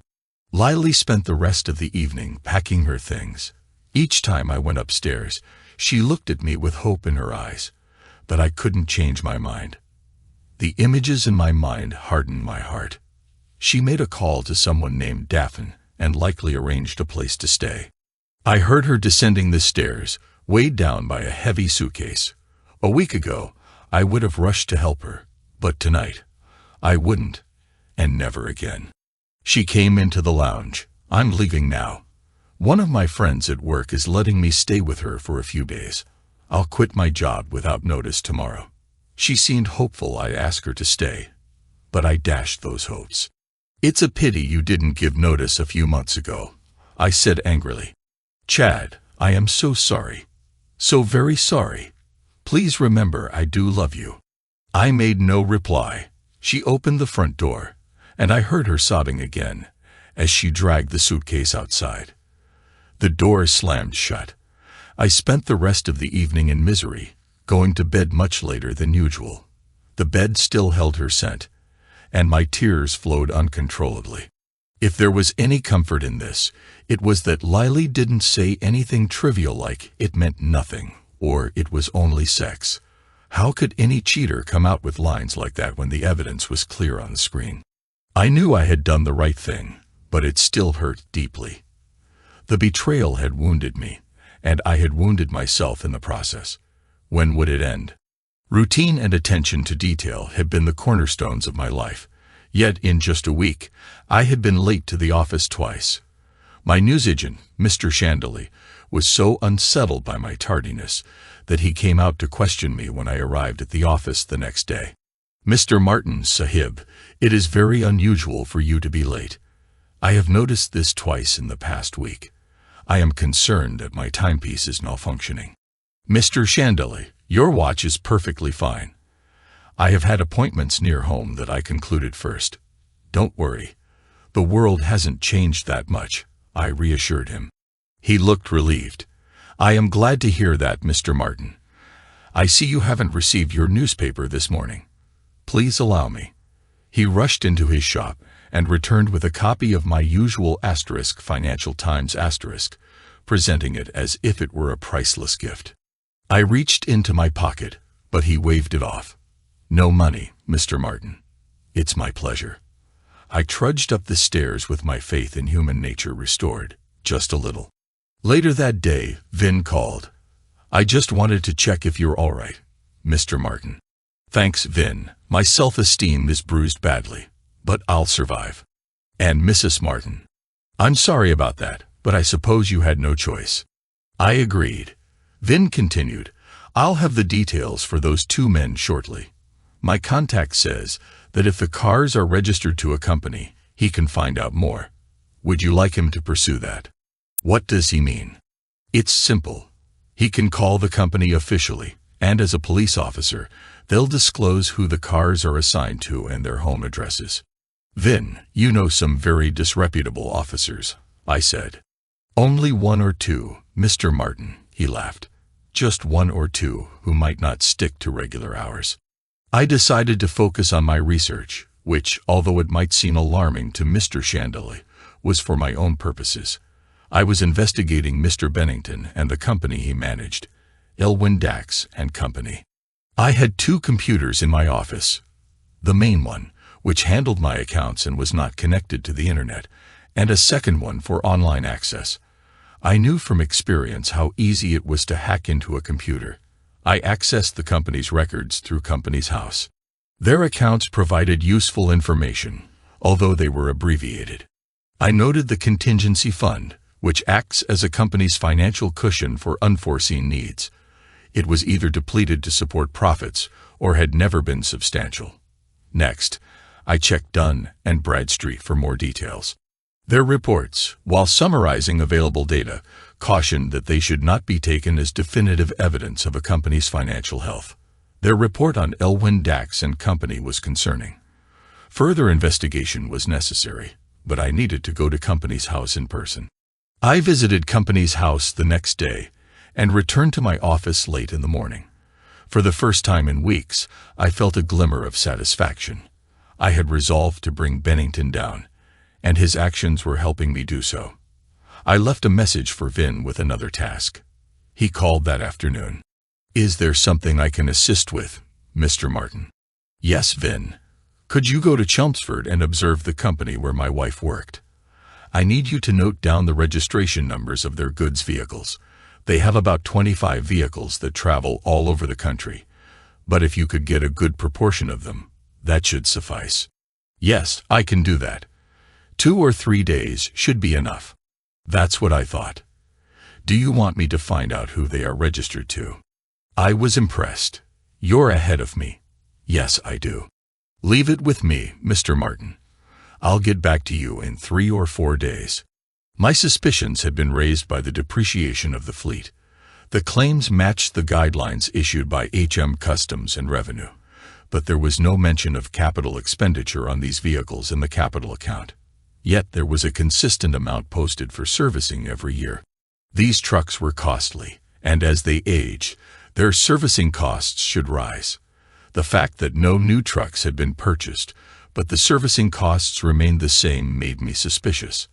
Lily spent the rest of the evening packing her things. Each time I went upstairs, she looked at me with hope in her eyes, but I couldn't change my mind. The images in my mind hardened my heart. She made a call to someone named Daphne and likely arranged a place to stay. I heard her descending the stairs, weighed down by a heavy suitcase. A week ago, I would have rushed to help her, but tonight, I wouldn't, and never again. She came into the lounge. I'm leaving now. One of my friends at work is letting me stay with her for a few days. I'll quit my job without notice tomorrow. She seemed hopeful I'd ask her to stay, but I dashed those hopes. It's a pity you didn't give notice a few months ago, I said angrily. Chad, I am so sorry. So very sorry. Please remember I do love you. I made no reply. She opened the front door, and I heard her sobbing again as she dragged the suitcase outside. The door slammed shut. I spent the rest of the evening in misery, going to bed much later than usual. The bed still held her scent, and my tears flowed uncontrollably. If there was any comfort in this, it was that Lily didn't say anything trivial like it meant nothing or it was only sex. How could any cheater come out with lines like that when the evidence was clear on the screen? I knew I had done the right thing, but it still hurt deeply. The betrayal had wounded me, and I had wounded myself in the process. When would it end? Routine and attention to detail had been the cornerstones of my life. Yet in just a week, I had been late to the office twice. My newsagent, Mr. Chandelier, was so unsettled by my tardiness that he came out to question me when I arrived at the office the next day. "Mr. Martin, Sahib, it is very unusual for you to be late. I have noticed this twice in the past week. I am concerned that my timepiece is malfunctioning." "Mr. Chandeli, your watch is perfectly fine. I have had appointments near home that I concluded first. Don't worry. The world hasn't changed that much," I reassured him. He looked relieved. "I am glad to hear that, Mr. Martin. I see you haven't received your newspaper this morning. Please allow me." He rushed into his shop and returned with a copy of my usual Financial Times presenting it as if it were a priceless gift. I reached into my pocket, but he waved it off. "No money, Mr. Martin. It's my pleasure." I trudged up the stairs with my faith in human nature restored, just a little. Later that day, Vin called. "I just wanted to check if you're all right, Mr. Martin." "Thanks, Vin. My self-esteem is bruised badly, but I'll survive." "And Mrs. Martin?" "I'm sorry about that, but I suppose you had no choice." I agreed. Vin continued, "I'll have the details for those 2 men shortly. My contact says that if the cars are registered to a company, he can find out more. Would you like him to pursue that?" "What does he mean?" "It's simple. He can call the company officially, and as a police officer, they'll disclose who the cars are assigned to and their home addresses." "Vin, you know some very disreputable officers," I said. "Only 1 or 2, Mr. Martin," he laughed. "Just 1 or 2 who might not stick to regular hours." I decided to focus on my research, which, although it might seem alarming to Mr. Chandeli, was for my own purposes. I was investigating Mr. Bennington and the company he managed, Elwyn Dax and Company. I had 2 computers in my office. The main one, which handled my accounts and was not connected to the internet, and a second one for online access. I knew from experience how easy it was to hack into a computer. I accessed the company's records through Company's House. Their accounts provided useful information, although they were abbreviated. I noted the contingency fund, which acts as a company's financial cushion for unforeseen needs. It was either depleted to support profits or had never been substantial. Next, I checked Dun and Bradstreet for more details. Their reports, while summarizing available data, cautioned that they should not be taken as definitive evidence of a company's financial health. Their report on Elwyn Dax and Company was concerning. Further investigation was necessary, but I needed to go to Company's House in person. I visited Company's House the next day and returned to my office late in the morning. For the first time in weeks, I felt a glimmer of satisfaction. I had resolved to bring Bennington down, and his actions were helping me do so. I left a message for Vin with another task. He called that afternoon. "Is there something I can assist with, Mr. Martin?" "Yes, Vin. Could you go to Chelmsford and observe the company where my wife worked? I need you to note down the registration numbers of their goods vehicles. They have about 25 vehicles that travel all over the country, but if you could get a good proportion of them, that should suffice." "Yes, I can do that. 2 or 3 days should be enough." That's what I thought. "Do you want me to find out who they are registered to?" I was impressed. "You're ahead of me." "Yes, I do." "Leave it with me, Mr. Martin. I'll get back to you in 3 or 4 days." My suspicions had been raised by the depreciation of the fleet. The claims matched the guidelines issued by HM Customs and Revenue, but there was no mention of capital expenditure on these vehicles in the capital account. Yet there was a consistent amount posted for servicing every year. These trucks were costly, and as they aged, their servicing costs should rise. The fact that no new trucks had been purchased, but the servicing costs remained the same, made me suspicious.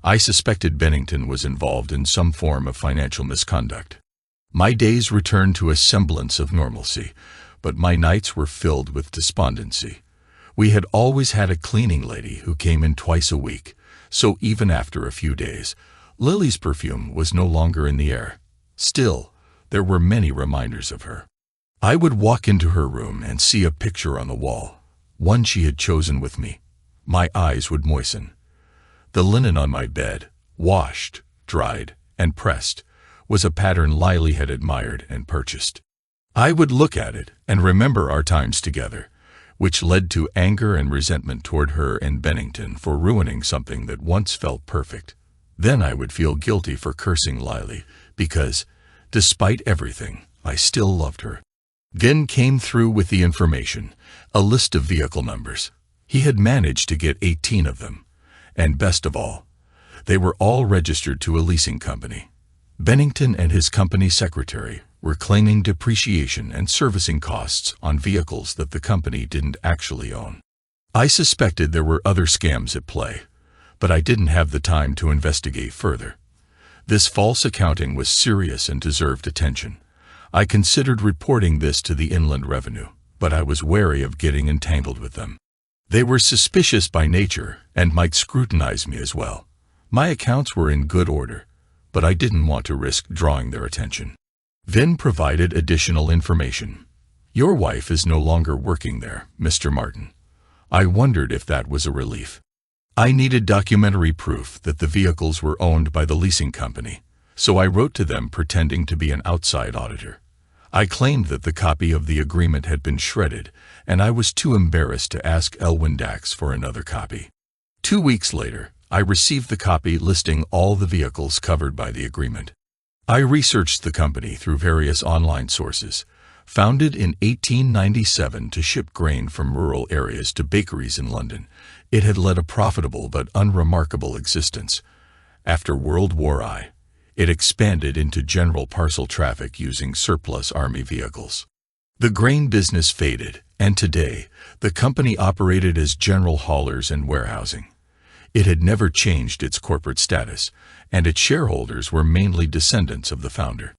I suspected Bennington was involved in some form of financial misconduct. My days returned to a semblance of normalcy, but my nights were filled with despondency. We had always had a cleaning lady who came in twice a week, so even after a few days, Lily's perfume was no longer in the air. Still, there were many reminders of her. I would walk into her room and see a picture on the wall, one she had chosen with me. My eyes would moisten. The linen on my bed, washed, dried, and pressed, was a pattern Lily had admired and purchased. I would look at it and remember our times together, which led to anger and resentment toward her and Bennington for ruining something that once felt perfect. Then I would feel guilty for cursing Lily because, despite everything, I still loved her. Vin came through with the information, a list of vehicle numbers. He had managed to get 18 of them, and best of all, they were all registered to a leasing company. Bennington and his company secretary were claiming depreciation and servicing costs on vehicles that the company didn't actually own. I suspected there were other scams at play, but I didn't have the time to investigate further. This false accounting was serious and deserved attention. I considered reporting this to the Inland Revenue, but I was wary of getting entangled with them. They were suspicious by nature and might scrutinize me as well. My accounts were in good order, but I didn't want to risk drawing their attention. Vin provided additional information. Your wife is no longer working there, Mr. Martin. I wondered if that was a relief. I needed documentary proof that the vehicles were owned by the leasing company, so I wrote to them pretending to be an outside auditor. I claimed that the copy of the agreement had been shredded, and I was too embarrassed to ask Elwyn Dax for another copy. 2 weeks later, I received the copy listing all the vehicles covered by the agreement. I researched the company through various online sources. Founded in 1897 to ship grain from rural areas to bakeries in London, it had led a profitable but unremarkable existence. After World War I, it expanded into general parcel traffic using surplus army vehicles. The grain business faded, and today, the company operated as general haulers and warehousing. It had never changed its corporate status, and its shareholders were mainly descendants of the founder.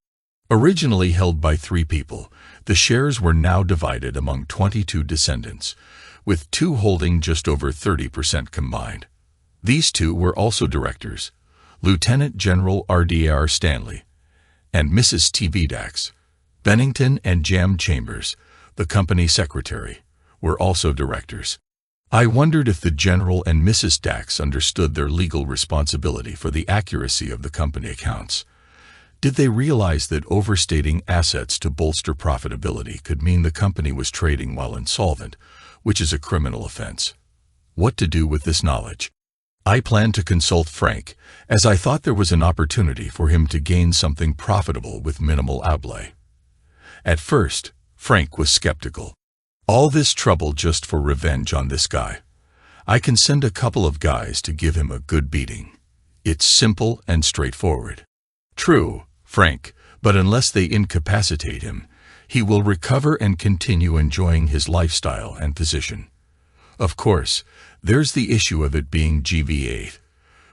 Originally held by 3 people, the shares were now divided among 22 descendants, with 2 holding just over 30% combined. These 2 were also directors. Lieutenant General R.D.R. Stanley and Mrs. T.V. Dax. Bennington and Jam Chambers, the company secretary, were also directors. I wondered if the General and Mrs. Dax understood their legal responsibility for the accuracy of the company accounts. Did they realize that overstating assets to bolster profitability could mean the company was trading while insolvent, which is a criminal offense? What to do with this knowledge? I planned to consult Frank, as I thought there was an opportunity for him to gain something profitable with minimal outlay. At first, Frank was skeptical. All this trouble just for revenge on this guy. I can send a couple of guys to give him a good beating. It's simple and straightforward. True, Frank, but unless they incapacitate him, he will recover and continue enjoying his lifestyle and position. Of course, there's the issue of it being GV8,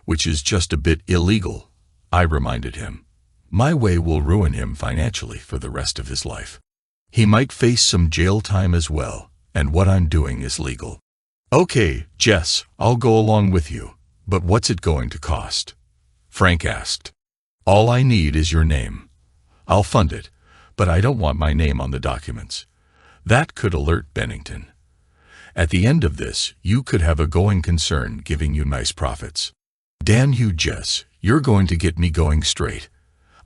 which is just a bit illegal, I reminded him. My way will ruin him financially for the rest of his life. He might face some jail time as well, and what I'm doing is legal. Okay, Jess, I'll go along with you, but what's it going to cost? Frank asked. All I need is your name. I'll fund it, but I don't want my name on the documents. That could alert Bennington. At the end of this, you could have a going concern giving you nice profits. Damn you, Jess, you're going to get me going straight.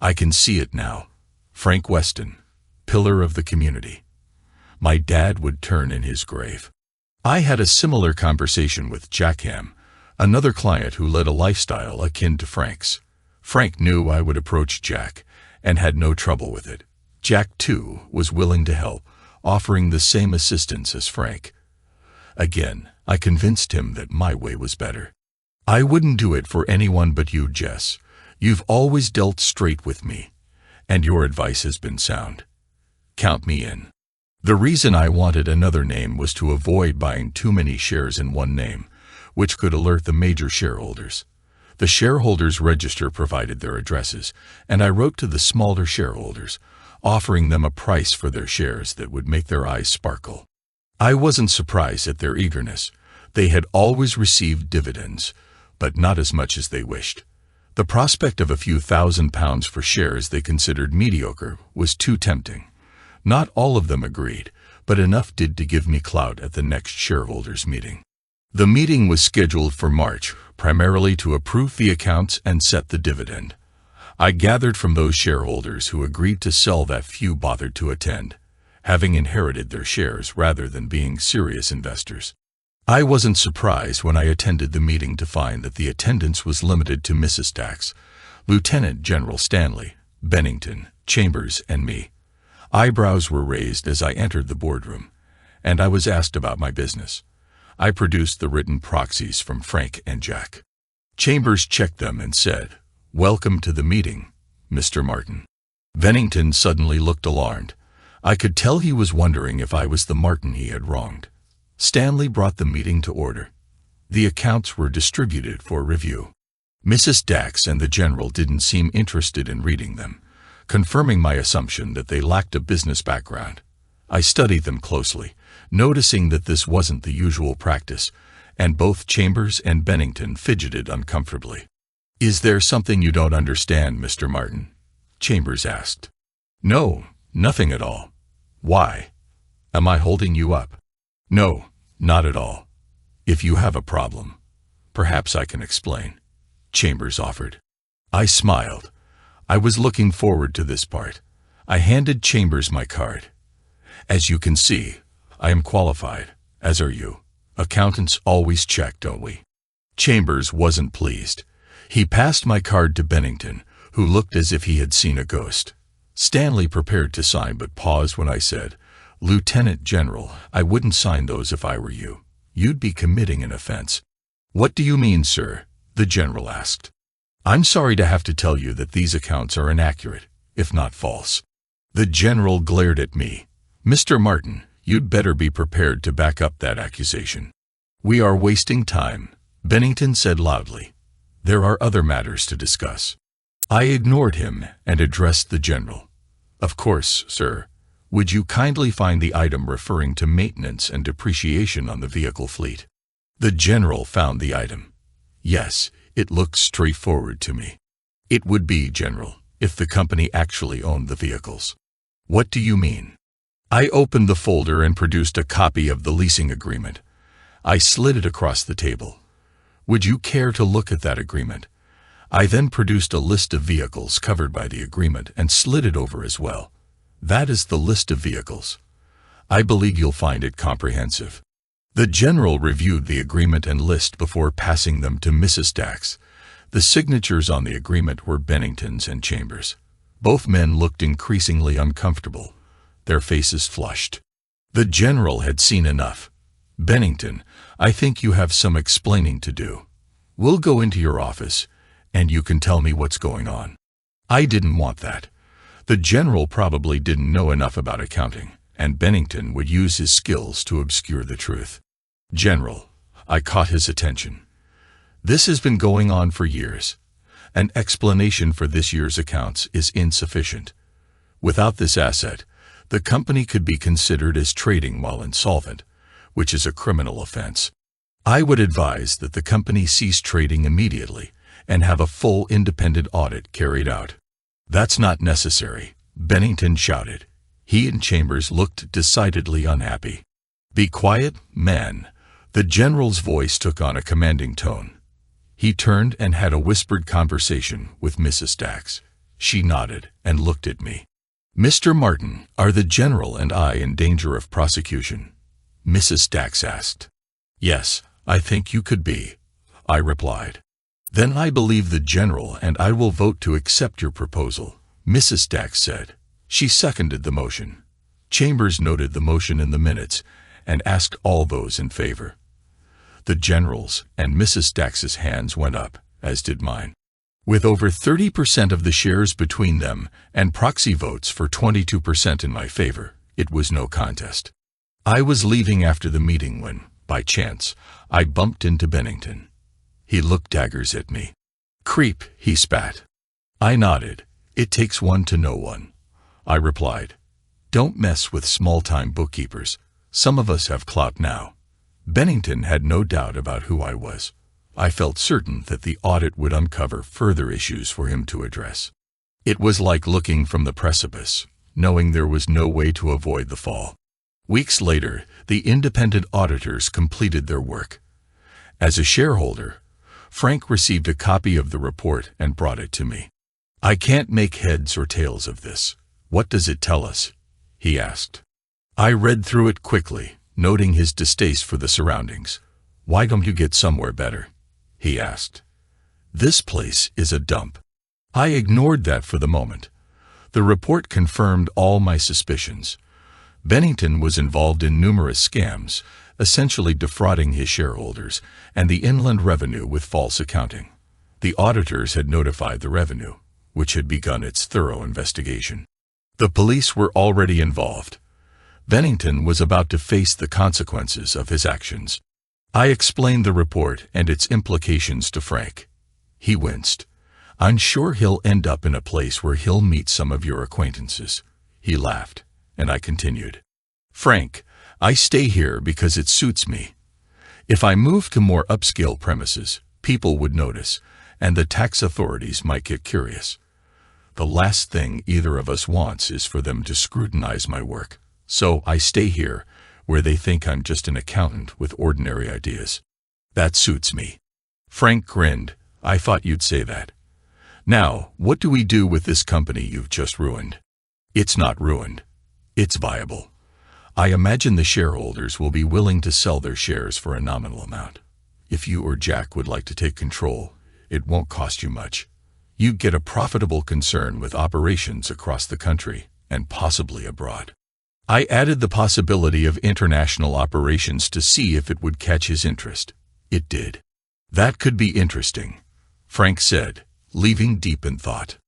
I can see it now. Frank Weston, pillar of the community. My dad would turn in his grave. I had a similar conversation with Jackham, another client who led a lifestyle akin to Frank's. Frank knew I would approach Jack, and had no trouble with it. Jack, too, was willing to help, offering the same assistance as Frank. Again, I convinced him that my way was better. I wouldn't do it for anyone but you, Jess. You've always dealt straight with me, and your advice has been sound. Count me in. The reason I wanted another name was to avoid buying too many shares in one name, which could alert the major shareholders. The shareholders' register provided their addresses, and I wrote to the smaller shareholders, offering them a price for their shares that would make their eyes sparkle. I wasn't surprised at their eagerness. They had always received dividends, but not as much as they wished. The prospect of a few £1,000s for shares they considered mediocre was too tempting. Not all of them agreed, but enough did to give me clout at the next shareholders' meeting. The meeting was scheduled for March, primarily to approve the accounts and set the dividend. I gathered from those shareholders who agreed to sell that few bothered to attend, having inherited their shares rather than being serious investors. I wasn't surprised when I attended the meeting to find that the attendance was limited to Mrs. Dax, Lieutenant General Stanley, Bennington, Chambers, and me. Eyebrows were raised as I entered the boardroom, and I was asked about my business. I produced the written proxies from Frank and Jack. Chambers checked them and said, "Welcome to the meeting, Mr. Martin." Bennington suddenly looked alarmed. I could tell he was wondering if I was the Martin he had wronged. Stanley brought the meeting to order. The accounts were distributed for review. Mrs. Dax and the General didn't seem interested in reading them, confirming my assumption that they lacked a business background. I studied them closely, noticing that this wasn't the usual practice, and both Chambers and Bennington fidgeted uncomfortably. "Is there something you don't understand, Mr. Martin?" Chambers asked. "No, nothing at all." "Why? Am I holding you up?" "No, not at all. If you have a problem, perhaps I can explain," Chambers offered. I smiled. I was looking forward to this part. I handed Chambers my card. "As you can see, I am qualified, as are you. Accountants always check, don't we?" Chambers wasn't pleased. He passed my card to Bennington, who looked as if he had seen a ghost. Stanley prepared to sign but paused when I said, "Lieutenant General, I wouldn't sign those if I were you. You'd be committing an offense." "What do you mean, sir?" the General asked. "I'm sorry to have to tell you that these accounts are inaccurate, if not false." The General glared at me. "Mr. Martin, you'd better be prepared to back up that accusation." "We are wasting time," Bennington said loudly. "There are other matters to discuss." I ignored him and addressed the General. "Of course, sir. Would you kindly find the item referring to maintenance and depreciation on the vehicle fleet?" The General found the item. "Yes, it looks straightforward to me." "It would be, General, if the company actually owned the vehicles." "What do you mean?" I opened the folder and produced a copy of the leasing agreement. I slid it across the table. "Would you care to look at that agreement?" I then produced a list of vehicles covered by the agreement and slid it over as well. "That is the list of vehicles. I believe you'll find it comprehensive." The General reviewed the agreement and list before passing them to Mrs. Dax. The signatures on the agreement were Bennington's and Chambers. Both men looked increasingly uncomfortable. Their faces flushed. The General had seen enough. "Bennington, I think you have some explaining to do. We'll go into your office, and you can tell me what's going on." I didn't want that. The General probably didn't know enough about accounting, and Bennington would use his skills to obscure the truth. "General," I caught his attention. "This has been going on for years. An explanation for this year's accounts is insufficient. Without this asset, the company could be considered as trading while insolvent, which is a criminal offense. I would advise that the company cease trading immediately and have a full independent audit carried out." "That's not necessary," Bennington shouted. He and Chambers looked decidedly unhappy. "Be quiet, man." The General's voice took on a commanding tone. He turned and had a whispered conversation with Mrs. Dax. She nodded and looked at me. "Mr. Martin, are the General and I in danger of prosecution?" Mrs. Dax asked. "Yes, I think you could be," I replied. "Then I believe the General and I will vote to accept your proposal," Mrs. Dax said. She seconded the motion. Chambers noted the motion in the minutes and asked all those in favor. The General's and Mrs. Dax's hands went up, as did mine. With over 30% of the shares between them and proxy votes for 22% in my favor, it was no contest. I was leaving after the meeting when, by chance, I bumped into Bennington. He looked daggers at me. "Creep," he spat. I nodded. "It takes one to know one," I replied. "Don't mess with small-time bookkeepers. Some of us have clout now." Bennington had no doubt about who I was. I felt certain that the audit would uncover further issues for him to address. It was like looking from the precipice, knowing there was no way to avoid the fall. Weeks later, the independent auditors completed their work. As a shareholder, Frank received a copy of the report and brought it to me. "I can't make heads or tails of this. What does it tell us?" he asked. I read through it quickly, noting his distaste for the surroundings. "Why don't you get somewhere better?" he asked. "This place is a dump." I ignored that for the moment. The report confirmed all my suspicions. Bennington was involved in numerous scams, essentially defrauding his shareholders and the Inland Revenue with false accounting. The auditors had notified the Revenue, which had begun its thorough investigation. The police were already involved. Bennington was about to face the consequences of his actions. I explained the report and its implications to Frank. He winced. "I'm sure he'll end up in a place where he'll meet some of your acquaintances." He laughed, and I continued. "Frank, I stay here because it suits me. If I moved to more upscale premises, people would notice, and the tax authorities might get curious. The last thing either of us wants is for them to scrutinize my work. So I stay here, where they think I'm just an accountant with ordinary ideas. That suits me." Frank grinned. "I thought you'd say that. Now, what do we do with this company you've just ruined?" "It's not ruined. It's viable. I imagine the shareholders will be willing to sell their shares for a nominal amount. If you or Jack would like to take control, it won't cost you much. You get a profitable concern with operations across the country and possibly abroad." I added the possibility of international operations to see if it would catch his interest. It did. "That could be interesting," Frank said, leaving deep in thought.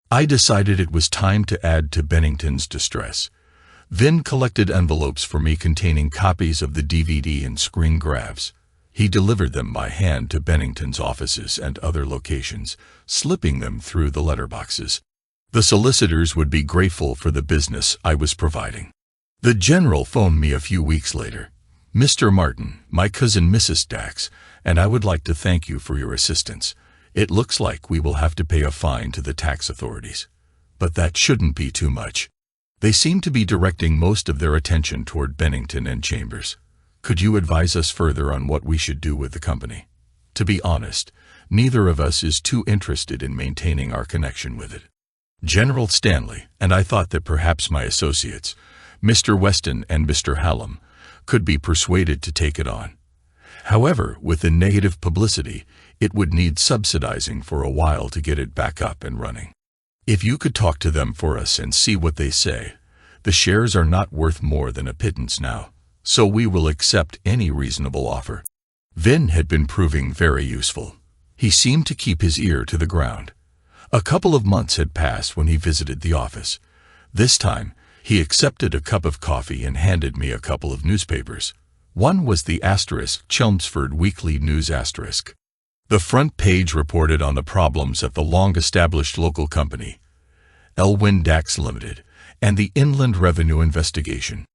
I decided it was time to add to Bennington's distress. Vin collected envelopes for me containing copies of the DVD and screen grabs. He delivered them by hand to Bennington's offices and other locations, slipping them through the letterboxes. The solicitors would be grateful for the business I was providing. The general phoned me a few weeks later. "Mr. Martin, my cousin Mrs. Dax, and I would like to thank you for your assistance. It looks like we will have to pay a fine to the tax authorities. But that shouldn't be too much. They seem to be directing most of their attention toward Bennington and Chambers. Could you advise us further on what we should do with the company? To be honest, neither of us is too interested in maintaining our connection with it." General Stanley, and I thought that perhaps my associates, Mr. Weston and Mr. Hallam, could be persuaded to take it on. However, with the negative publicity, it would need subsidizing for a while to get it back up and running. "If you could talk to them for us and see what they say. The shares are not worth more than a pittance now, so we will accept any reasonable offer." Vin had been proving very useful. He seemed to keep his ear to the ground. A couple of months had passed when he visited the office. This time, he accepted a cup of coffee and handed me a couple of newspapers. One was the Chelmsford Weekly News *. The front page reported on the problems at the long-established local company, Elwyn Dax Limited, and the Inland Revenue investigation.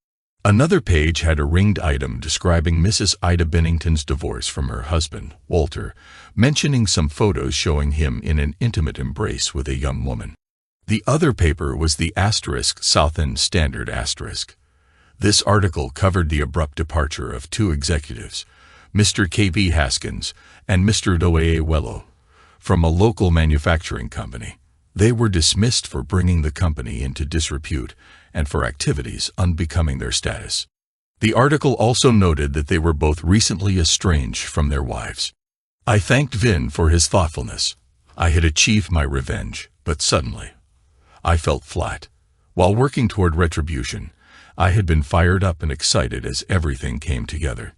Another page had a ringed item describing Mrs. Ida Bennington's divorce from her husband, Walter, mentioning some photos showing him in an intimate embrace with a young woman. The other paper was the South End Standard *. This article covered the abrupt departure of two executives, Mr. K.B. Haskins and Mr. Doewello, from a local manufacturing company. They were dismissed for bringing the company into disrepute and for activities unbecoming their status. The article also noted that they were both recently estranged from their wives. I thanked Vin for his thoughtfulness. I had achieved my revenge, but suddenly, I felt flat. While working toward retribution, I had been fired up and excited as everything came together.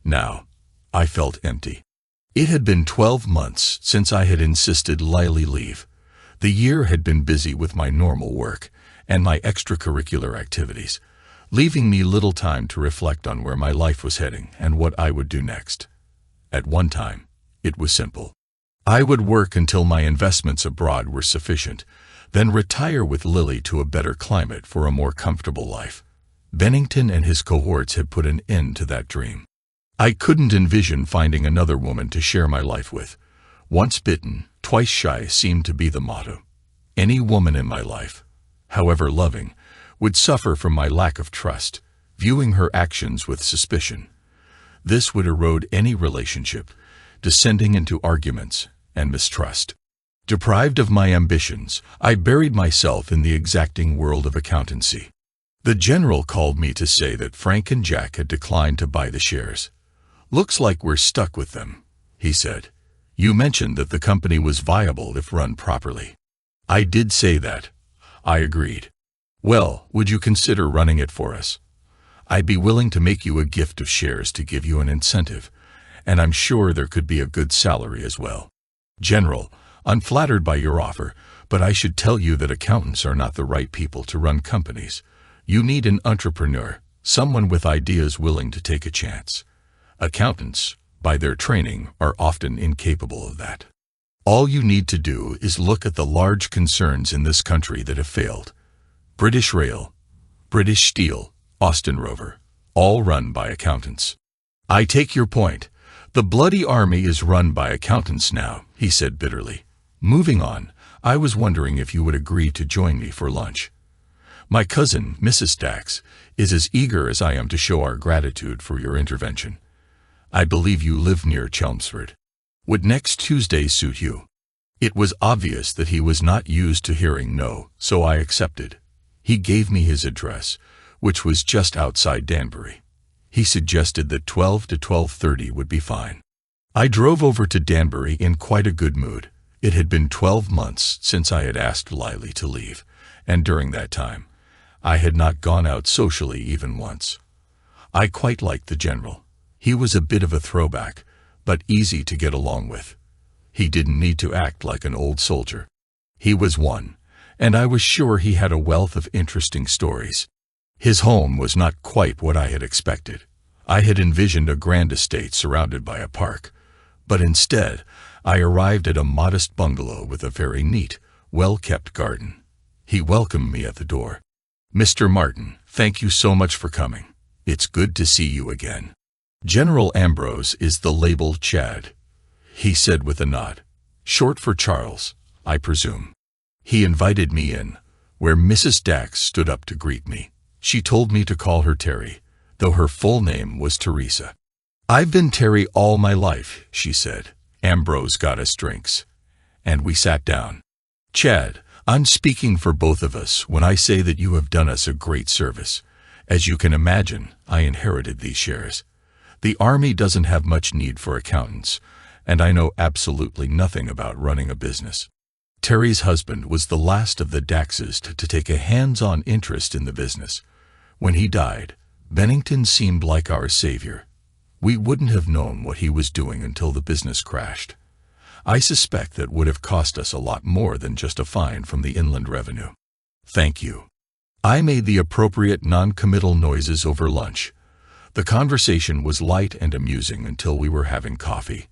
Now, I felt empty. It had been 12 months since I had insisted Lily leave. The year had been busy with my normal work and my extracurricular activities, leaving me little time to reflect on where my life was heading and what I would do next. At one time, it was simple. I would work until my investments abroad were sufficient, then retire with Lily to a better climate for a more comfortable life. Bennington and his cohorts had put an end to that dream. I couldn't envision finding another woman to share my life with. Once bitten, twice shy seemed to be the motto. Any woman in my life, however loving, would suffer from my lack of trust, viewing her actions with suspicion. This would erode any relationship, descending into arguments and mistrust. Deprived of my ambitions, I buried myself in the exacting world of accountancy. The general called me to say that Frank and Jack had declined to buy the shares. "Looks like we're stuck with them," he said. "You mentioned that the company was viable if run properly." "I did say that," I agreed. "Well, would you consider running it for us? I'd be willing to make you a gift of shares to give you an incentive, and I'm sure there could be a good salary as well." "General, I'm flattered by your offer, but I should tell you that accountants are not the right people to run companies. You need an entrepreneur, someone with ideas willing to take a chance. Accountants, by their training, are often incapable of that. All you need to do is look at the large concerns in this country that have failed. British Rail, British Steel, Austin Rover, all run by accountants." "I take your point. The bloody army is run by accountants now," he said bitterly. "Moving on, I was wondering if you would agree to join me for lunch. My cousin, Mrs. Dax, is as eager as I am to show our gratitude for your intervention. I believe you live near Chelmsford. Would next Tuesday suit you?" It was obvious that he was not used to hearing no, so I accepted. He gave me his address, which was just outside Danbury. He suggested that 12 to 12:30 would be fine. I drove over to Danbury in quite a good mood. It had been 12 months since I had asked Lily to leave, and during that time, I had not gone out socially even once. I quite liked the general. He was a bit of a throwback, but easy to get along with. He didn't need to act like an old soldier. He was one, and I was sure he had a wealth of interesting stories. His home was not quite what I had expected. I had envisioned a grand estate surrounded by a park, but instead, I arrived at a modest bungalow with a very neat, well-kept garden. He welcomed me at the door. "Mr. Martin, thank you so much for coming. It's good to see you again. General Ambrose is the label Chad," he said with a nod. "Short for Charles, I presume." He invited me in, where Mrs. Dax stood up to greet me. She told me to call her Terry, though her full name was Teresa. "I've been Terry all my life," she said. Ambrose got us drinks, and we sat down. "Chad, I'm speaking for both of us when I say that you have done us a great service. As you can imagine, I inherited these shares. The Army doesn't have much need for accountants, and I know absolutely nothing about running a business." Terry's husband was the last of the Daxes to take a hands-on interest in the business. When he died, Bennington seemed like our savior. We wouldn't have known what he was doing until the business crashed. I suspect that would have cost us a lot more than just a fine from the Inland Revenue. "Thank you." I made the appropriate non-committal noises over lunch. The conversation was light and amusing until we were having coffee.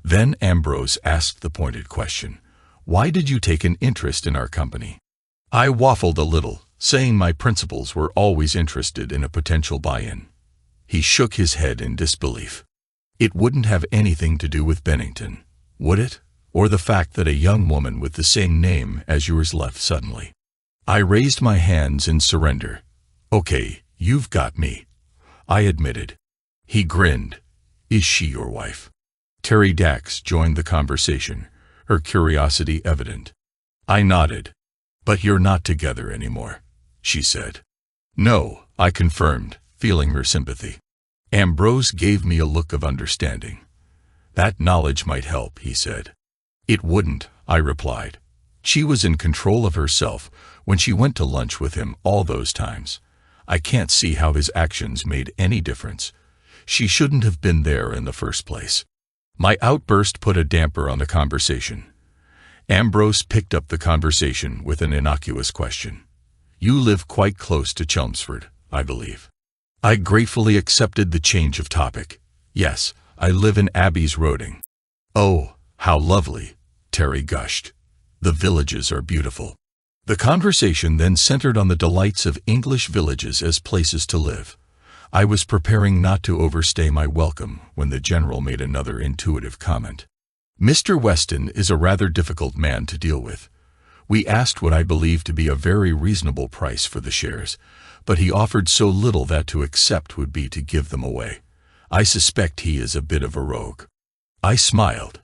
Then Ambrose asked the pointed question, "Why did you take an interest in our company?" I waffled a little, saying my principals were always interested in a potential buy-in. He shook his head in disbelief. "It wouldn't have anything to do with Bennington, would it? Or the fact that a young woman with the same name as yours left suddenly?" I raised my hands in surrender. "Okay, you've got me," I admitted. He grinned. "Is she your wife?" Terry Dax joined the conversation, her curiosity evident. I nodded. "But you're not together anymore," she said. "No," I confirmed, feeling her sympathy. Ambrose gave me a look of understanding. "That knowledge might help," he said. "It wouldn't," I replied. "She was in control of herself when she went to lunch with him all those times. I can't see how his actions made any difference. She shouldn't have been there in the first place." My outburst put a damper on the conversation. Ambrose picked up the conversation with an innocuous question. "You live quite close to Chelmsford, I believe." I gratefully accepted the change of topic. "Yes, I live in Abbey's Roding." "Oh, how lovely," Terry gushed. "The villages are beautiful." The conversation then centered on the delights of English villages as places to live. I was preparing not to overstay my welcome when the general made another intuitive comment. "Mr. Weston is a rather difficult man to deal with. We asked what I believe to be a very reasonable price for the shares, but he offered so little that to accept would be to give them away. I suspect he is a bit of a rogue." I smiled.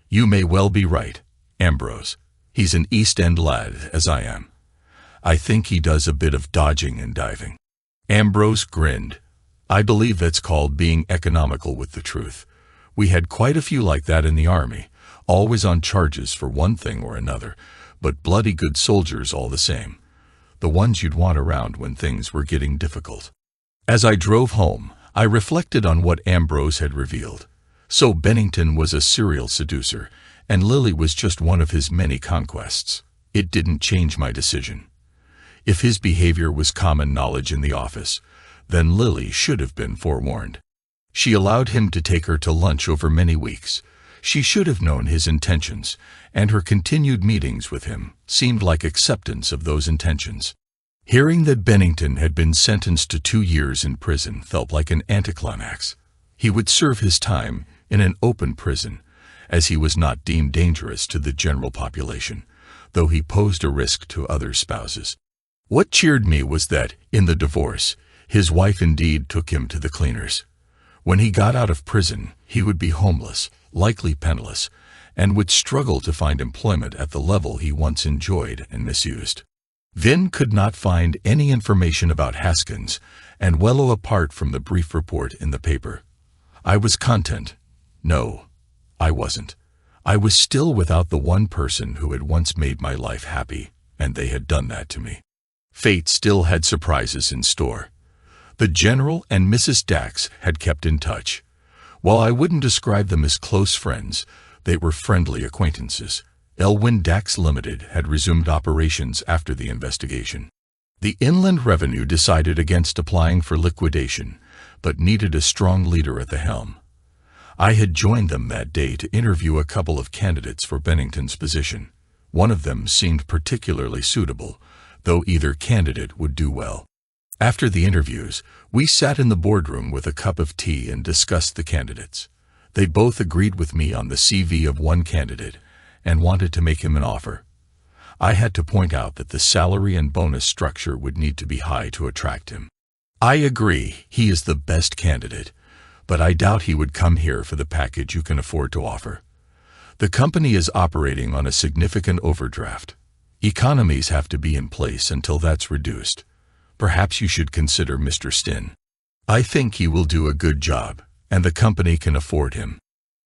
"You may well be right. Ambrose. He's an East End lad, as I am. I think he does a bit of dodging and diving. Ambrose grinned. I believe that's called being economical with the truth. We had quite a few like that in the army, always on charges for one thing or another, but bloody good soldiers all the same. The ones you'd want around when things were getting difficult. As I drove home, I reflected on what Ambrose had revealed. So Bennington was a serial seducer, and Lily was just one of his many conquests. It didn't change my decision. If his behavior was common knowledge in the office, then Lily should have been forewarned. She allowed him to take her to lunch over many weeks. She should have known his intentions, and her continued meetings with him seemed like acceptance of those intentions. Hearing that Bennington had been sentenced to 2 years in prison felt like an anticlimax. He would serve his time in an open prison, as he was not deemed dangerous to the general population, though he posed a risk to other spouses. What cheered me was that, in the divorce, his wife indeed took him to the cleaners. When he got out of prison, he would be homeless, likely penniless, and would struggle to find employment at the level he once enjoyed and misused. Vin could not find any information about Haskins, and Wello apart from the brief report in the paper. I was content. No, I wasn't. I was still without the one person who had once made my life happy, and they had done that to me. Fate still had surprises in store. The General and Mrs. Dax had kept in touch. While I wouldn't describe them as close friends, they were friendly acquaintances. Elwyn Dax Limited had resumed operations after the investigation. The Inland Revenue decided against applying for liquidation, but needed a strong leader at the helm. I had joined them that day to interview a couple of candidates for Bennington's position. One of them seemed particularly suitable, though either candidate would do well. After the interviews, we sat in the boardroom with a cup of tea and discussed the candidates. They both agreed with me on the CV of one candidate and wanted to make him an offer. I had to point out that the salary and bonus structure would need to be high to attract him. I agree, he is the best candidate, but I doubt he would come here for the package you can afford to offer. The company is operating on a significant overdraft. Economies have to be in place until that's reduced. Perhaps you should consider Mr. Stin. I think he will do a good job, and the company can afford him.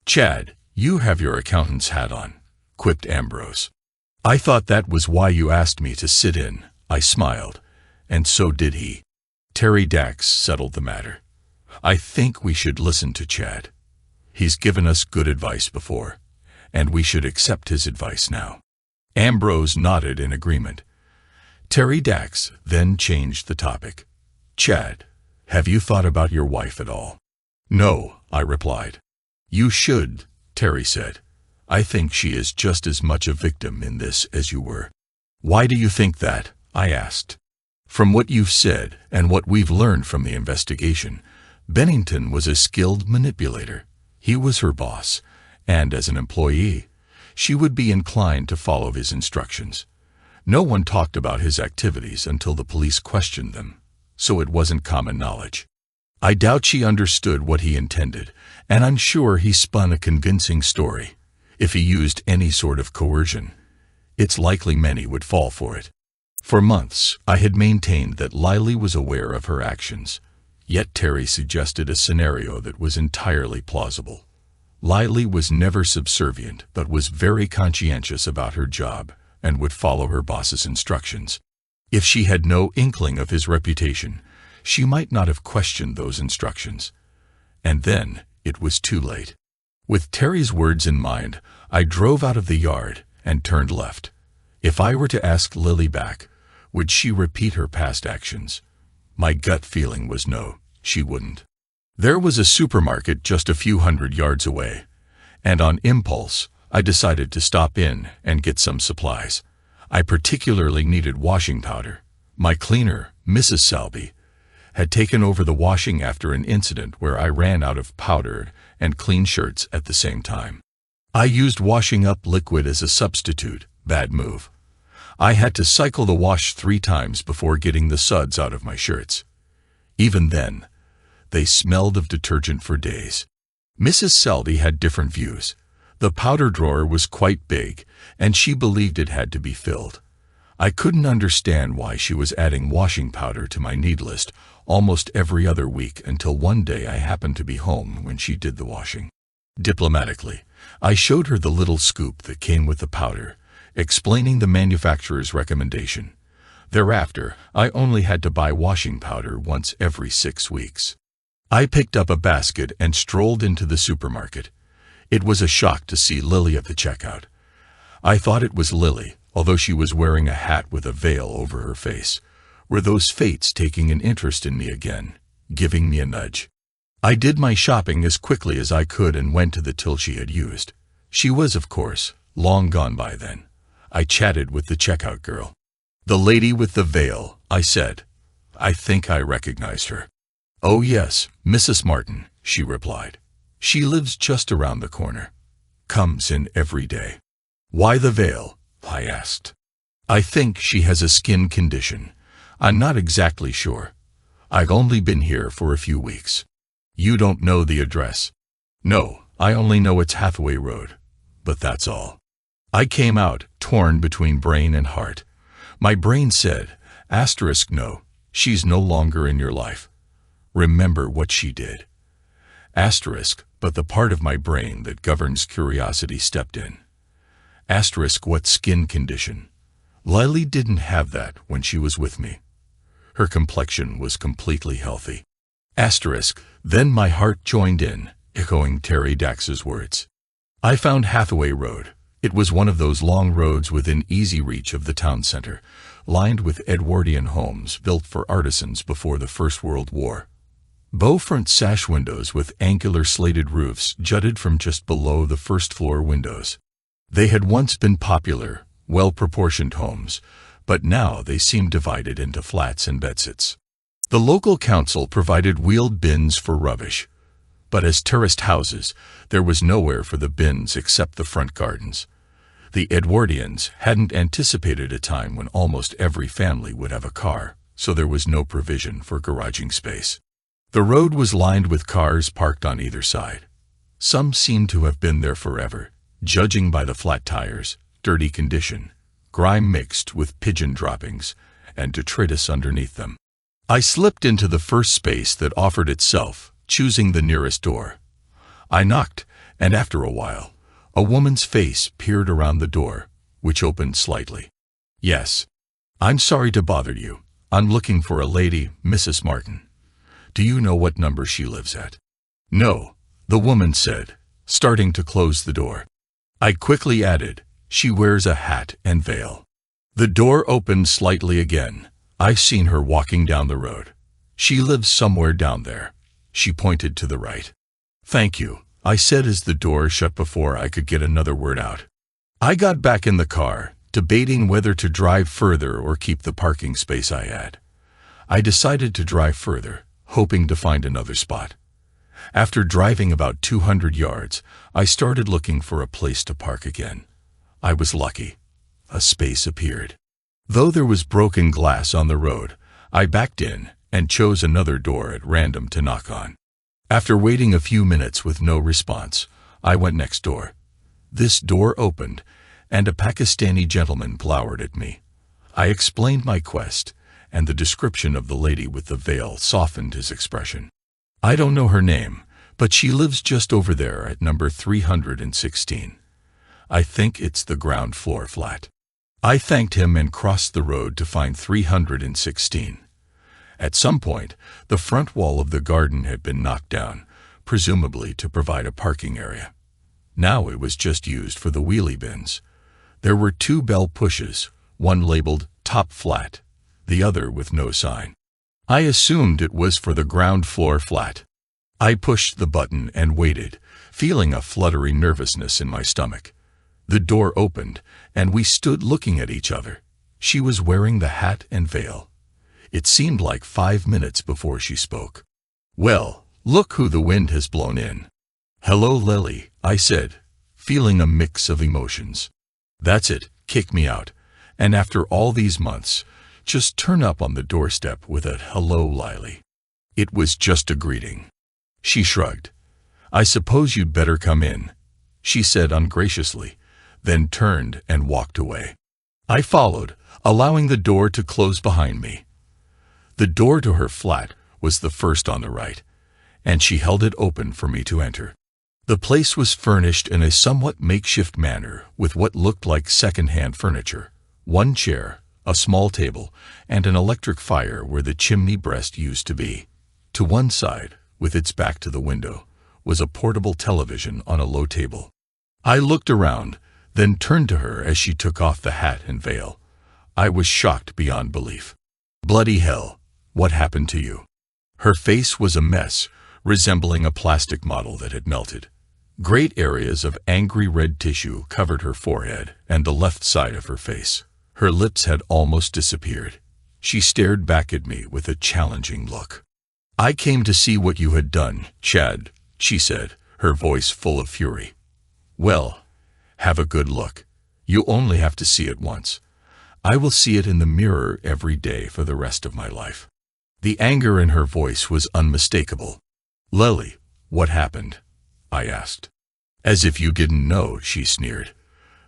Chad, you have your accountant's hat on, quipped Ambrose. I thought that was why you asked me to sit in. I smiled, and so did he. Terry Dax settled the matter. I think we should listen to Chad. He's given us good advice before, and we should accept his advice now. Ambrose nodded in agreement. Terry Dax then changed the topic. Chad, have you thought about your wife at all? No, I replied. You should, Terry said. I think she is just as much a victim in this as you were. Why do you think that? I asked. From what you've said and what we've learned from the investigation, Bennington was a skilled manipulator. He was her boss, and as an employee, she would be inclined to follow his instructions. No one talked about his activities until the police questioned them, so it wasn't common knowledge. I doubt she understood what he intended, and I'm sure he spun a convincing story. If he used any sort of coercion, it's likely many would fall for it. For months, I had maintained that Lily was aware of her actions, yet Terry suggested a scenario that was entirely plausible. Lily was never subservient, but was very conscientious about her job and would follow her boss's instructions. If she had no inkling of his reputation, she might not have questioned those instructions. And then it was too late. With Terry's words in mind, I drove out of the yard and turned left. If I were to ask Lily back, would she repeat her past actions? My gut feeling was no, she wouldn't. There was a supermarket just a few hundred yards away, and on impulse, I decided to stop in and get some supplies. I particularly needed washing powder. My cleaner, Mrs. Salby, had taken over the washing after an incident where I ran out of powder and clean shirts at the same time. I used washing up liquid as a substitute. Bad move. I had to cycle the wash 3 times before getting the suds out of my shirts. Even then, they smelled of detergent for days. Mrs. Selby had different views. The powder drawer was quite big, and she believed it had to be filled. I couldn't understand why she was adding washing powder to my need list almost every other week until one day I happened to be home when she did the washing. Diplomatically, I showed her the little scoop that came with the powder, explaining the manufacturer's recommendation. Thereafter, I only had to buy washing powder once every 6 weeks. I picked up a basket and strolled into the supermarket. It was a shock to see Lily at the checkout. I thought it was Lily, although she was wearing a hat with a veil over her face. Were those fates taking an interest in me again, giving me a nudge? I did my shopping as quickly as I could and went to the till she had used. She was, of course, long gone by then. I chatted with the checkout girl. "The lady with the veil," I said. I think I recognized her. "Oh yes, Mrs. Martin," she replied. "She lives just around the corner. Comes in every day." "Why the veil?" I asked. "I think she has a skin condition. I'm not exactly sure. I've only been here for a few weeks." "You don't know the address?" "No, I only know it's Hathaway Road. But that's all." I came out, torn between brain and heart. My brain said, no, she's no longer in your life. Remember what she did. But the part of my brain that governs curiosity stepped in. What skin condition? Lily didn't have that when she was with me. Her complexion was completely healthy. Then my heart joined in, echoing Terry Dax's words. I found Hathaway Road. It was one of those long roads within easy reach of the town center, lined with Edwardian homes built for artisans before the First World War. Bow-front sash windows with angular slated roofs jutted from just below the first-floor windows. They had once been popular, well-proportioned homes, but now they seemed divided into flats and bedsits. The local council provided wheeled bins for rubbish, but as tourist houses, there was nowhere for the bins except the front gardens. The Edwardians hadn't anticipated a time when almost every family would have a car, so there was no provision for garaging space. The road was lined with cars parked on either side. Some seemed to have been there forever, judging by the flat tires, dirty condition, grime mixed with pigeon droppings, and detritus underneath them. I slipped into the first space that offered itself, choosing the nearest door. I knocked, and after a while, a woman's face peered around the door, which opened slightly. "Yes. I'm sorry to bother you. I'm looking for a lady, Mrs. Martin. Do you know what number she lives at?" "No," the woman said, starting to close the door. I quickly added, "She wears a hat and veil." The door opened slightly again. I've seen her walking down the road. She lives somewhere down there. She pointed to the right. "Thank you," I said as the door shut before I could get another word out. I got back in the car, debating whether to drive further or keep the parking space I had. I decided to drive further, hoping to find another spot. After driving about 200 yards, I started looking for a place to park again. I was lucky. A space appeared. Though there was broken glass on the road, I backed in and chose another door at random to knock on. After waiting a few minutes with no response, I went next door. This door opened, and a Pakistani gentleman glowered at me. I explained my quest, and the description of the lady with the veil softened his expression. "I don't know her name, but she lives just over there at number 316. I think it's the ground floor flat." I thanked him and crossed the road to find 316. At some point, the front wall of the garden had been knocked down, presumably to provide a parking area. Now it was just used for the wheelie bins. There were 2 bell pushes, one labeled top flat, the other with no sign. I assumed it was for the ground floor flat. I pushed the button and waited, feeling a fluttery nervousness in my stomach. The door opened, and we stood looking at each other. She was wearing the hat and veil. It seemed like 5 minutes before she spoke. "Well, look who the wind has blown in." "Hello, Lily," I said, feeling a mix of emotions. That's it, kick me out. And after all these months, just turn up on the doorstep with a "Hello, Lily." It was just a greeting. She shrugged. "I suppose you'd better come in." she said ungraciously, then turned and walked away. I followed, allowing the door to close behind me. The door to her flat was the first on the right, and she held it open for me to enter. The place was furnished in a somewhat makeshift manner with what looked like second-hand furniture, one chair, a small table, and an electric fire where the chimney breast used to be. To one side, with its back to the window, was a portable television on a low table. I looked around, then turned to her as she took off the hat and veil. I was shocked beyond belief. Bloody hell, what happened to you? Her face was a mess, resembling a plastic model that had melted. Great areas of angry red tissue covered her forehead and the left side of her face. Her lips had almost disappeared. She stared back at me with a challenging look. "I came to see what you had done, Chad," she said, her voice full of fury. "Well, have a good look. You only have to see it once. I will see it in the mirror every day for the rest of my life." The anger in her voice was unmistakable. "Lily, what happened?" I asked. "As if you didn't know," she sneered.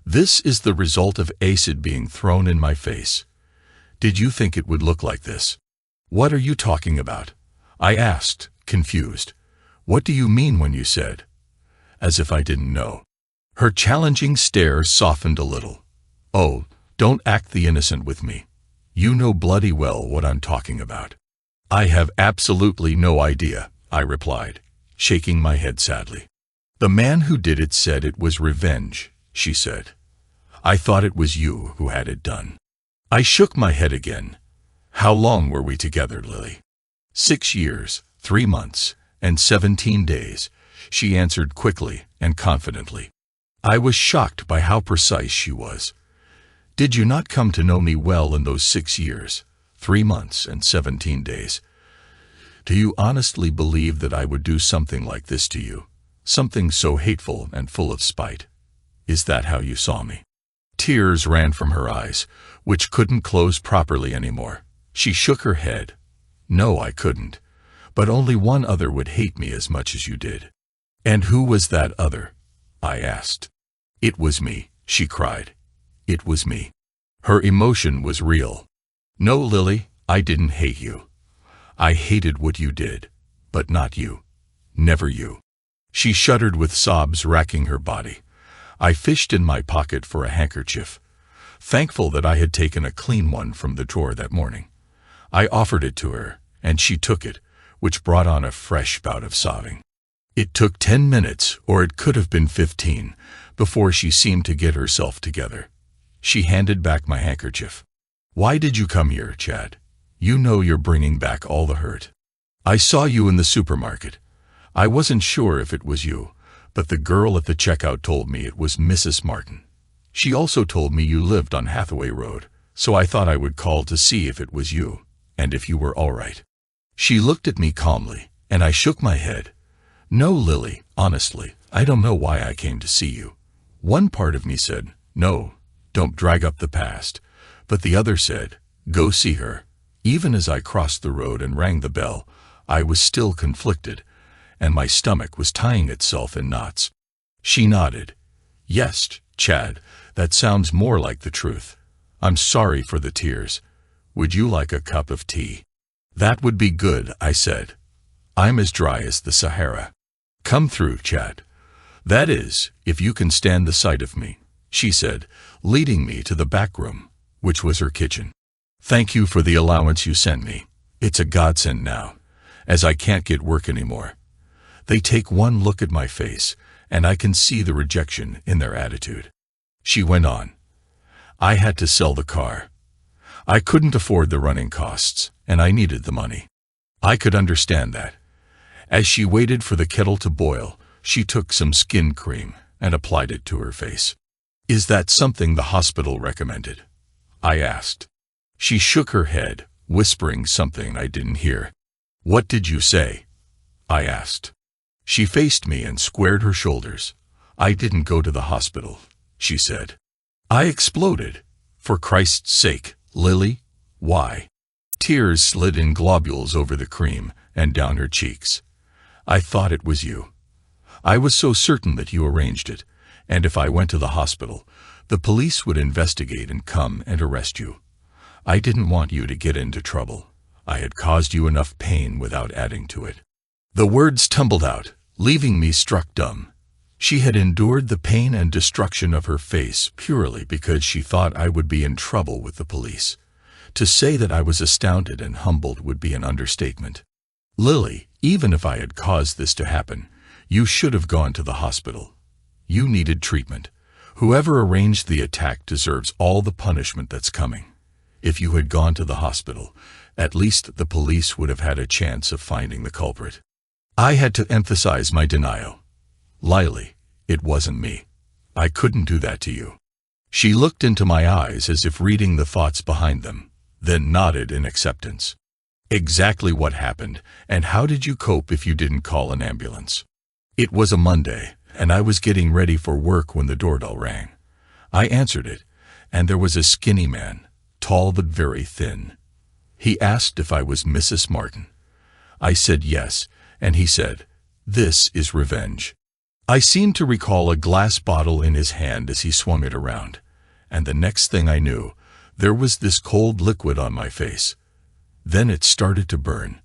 "This is the result of acid being thrown in my face. Did you think it would look like this?" "What are you talking about?" I asked, confused. "What do you mean when you said?" As if I didn't know. Her challenging stare softened a little. "Oh, don't act the innocent with me. You know bloody well what I'm talking about." "I have absolutely no idea," I replied, shaking my head sadly. "The man who did it said it was revenge," she said. "I thought it was you who had it done." I shook my head again. "How long were we together, Lily?" 6 years, 3 months, and 17 days, she answered quickly and confidently. I was shocked by how precise she was. "Did you not come to know me well in those 6 years, 3 months, and 17 days? Do you honestly believe that I would do something like this to you? Something so hateful and full of spite? Is that how you saw me?" Tears ran from her eyes, which couldn't close properly anymore. She shook her head. "No, I couldn't. But only one other would hate me as much as you did." "And who was that other?" I asked. "It was me," she cried. "It was me." Her emotion was real. "No, Lily, I didn't hate you. I hated what you did, but not you. Never you." She shuddered with sobs racking her body. I fished in my pocket for a handkerchief, thankful that I had taken a clean one from the drawer that morning. I offered it to her, and she took it, which brought on a fresh bout of sobbing. It took 10 minutes, or it could have been 15, before she seemed to get herself together. She handed back my handkerchief. "Why did you come here, Chad? You know you're bringing back all the hurt. I saw you in the supermarket. I wasn't sure if it was you, but the girl at the checkout told me it was Mrs. Martin. She also told me you lived on Hathaway Road, so I thought I would call to see if it was you, and if you were all right." She looked at me calmly, and I shook my head. "No, Lily, honestly, I don't know why I came to see you." One part of me said, "No, don't drag up the past," but the other said, "Go see her." Even as I crossed the road and rang the bell, I was still conflicted, and my stomach was tying itself in knots. She nodded. "Yes, Chad, that sounds more like the truth. I'm sorry for the tears. Would you like a cup of tea?" "That would be good," I said. "I'm as dry as the Sahara." "Come through, Chad. That is, if you can stand the sight of me," she said, leading me to the back room, which was her kitchen. "Thank you for the allowance you sent me. It's a godsend now, as I can't get work anymore. They take one look at my face, and I can see the rejection in their attitude." She went on. "I had to sell the car. I couldn't afford the running costs, and I needed the money." I could understand that. As she waited for the kettle to boil, she took some skin cream and applied it to her face. "Is that something the hospital recommended?" I asked. She shook her head, whispering something I didn't hear. "What did you say?" I asked. She faced me and squared her shoulders. "I didn't go to the hospital," she said. I exploded. "For Christ's sake, Lily, why?" Tears slid in globules over the cream and down her cheeks. "I thought it was you. I was so certain that you arranged it, And if I went to the hospital, the police would investigate and come and arrest you. I didn't want you to get into trouble. I had caused you enough pain without adding to it." The words tumbled out, leaving me struck dumb. She had endured the pain and destruction of her face purely because she thought I would be in trouble with the police. To say that I was astounded and humbled would be an understatement. "Lily, even if I had caused this to happen, you should have gone to the hospital. You needed treatment. Whoever arranged the attack deserves all the punishment that's coming. If you had gone to the hospital, at least the police would have had a chance of finding the culprit." I had to emphasize my denial. "Lily, it wasn't me. I couldn't do that to you." She looked into my eyes as if reading the thoughts behind them, then nodded in acceptance. "Exactly what happened, and how did you cope if you didn't call an ambulance?" It was a Monday, and I was getting ready for work when the doorbell rang. I answered it, and there was a skinny man, tall but very thin. He asked if I was Mrs. Martin. I said yes, and he said, "This is revenge." I seemed to recall a glass bottle in his hand as he swung it around, and the next thing I knew, there was this cold liquid on my face. Then it started to burn,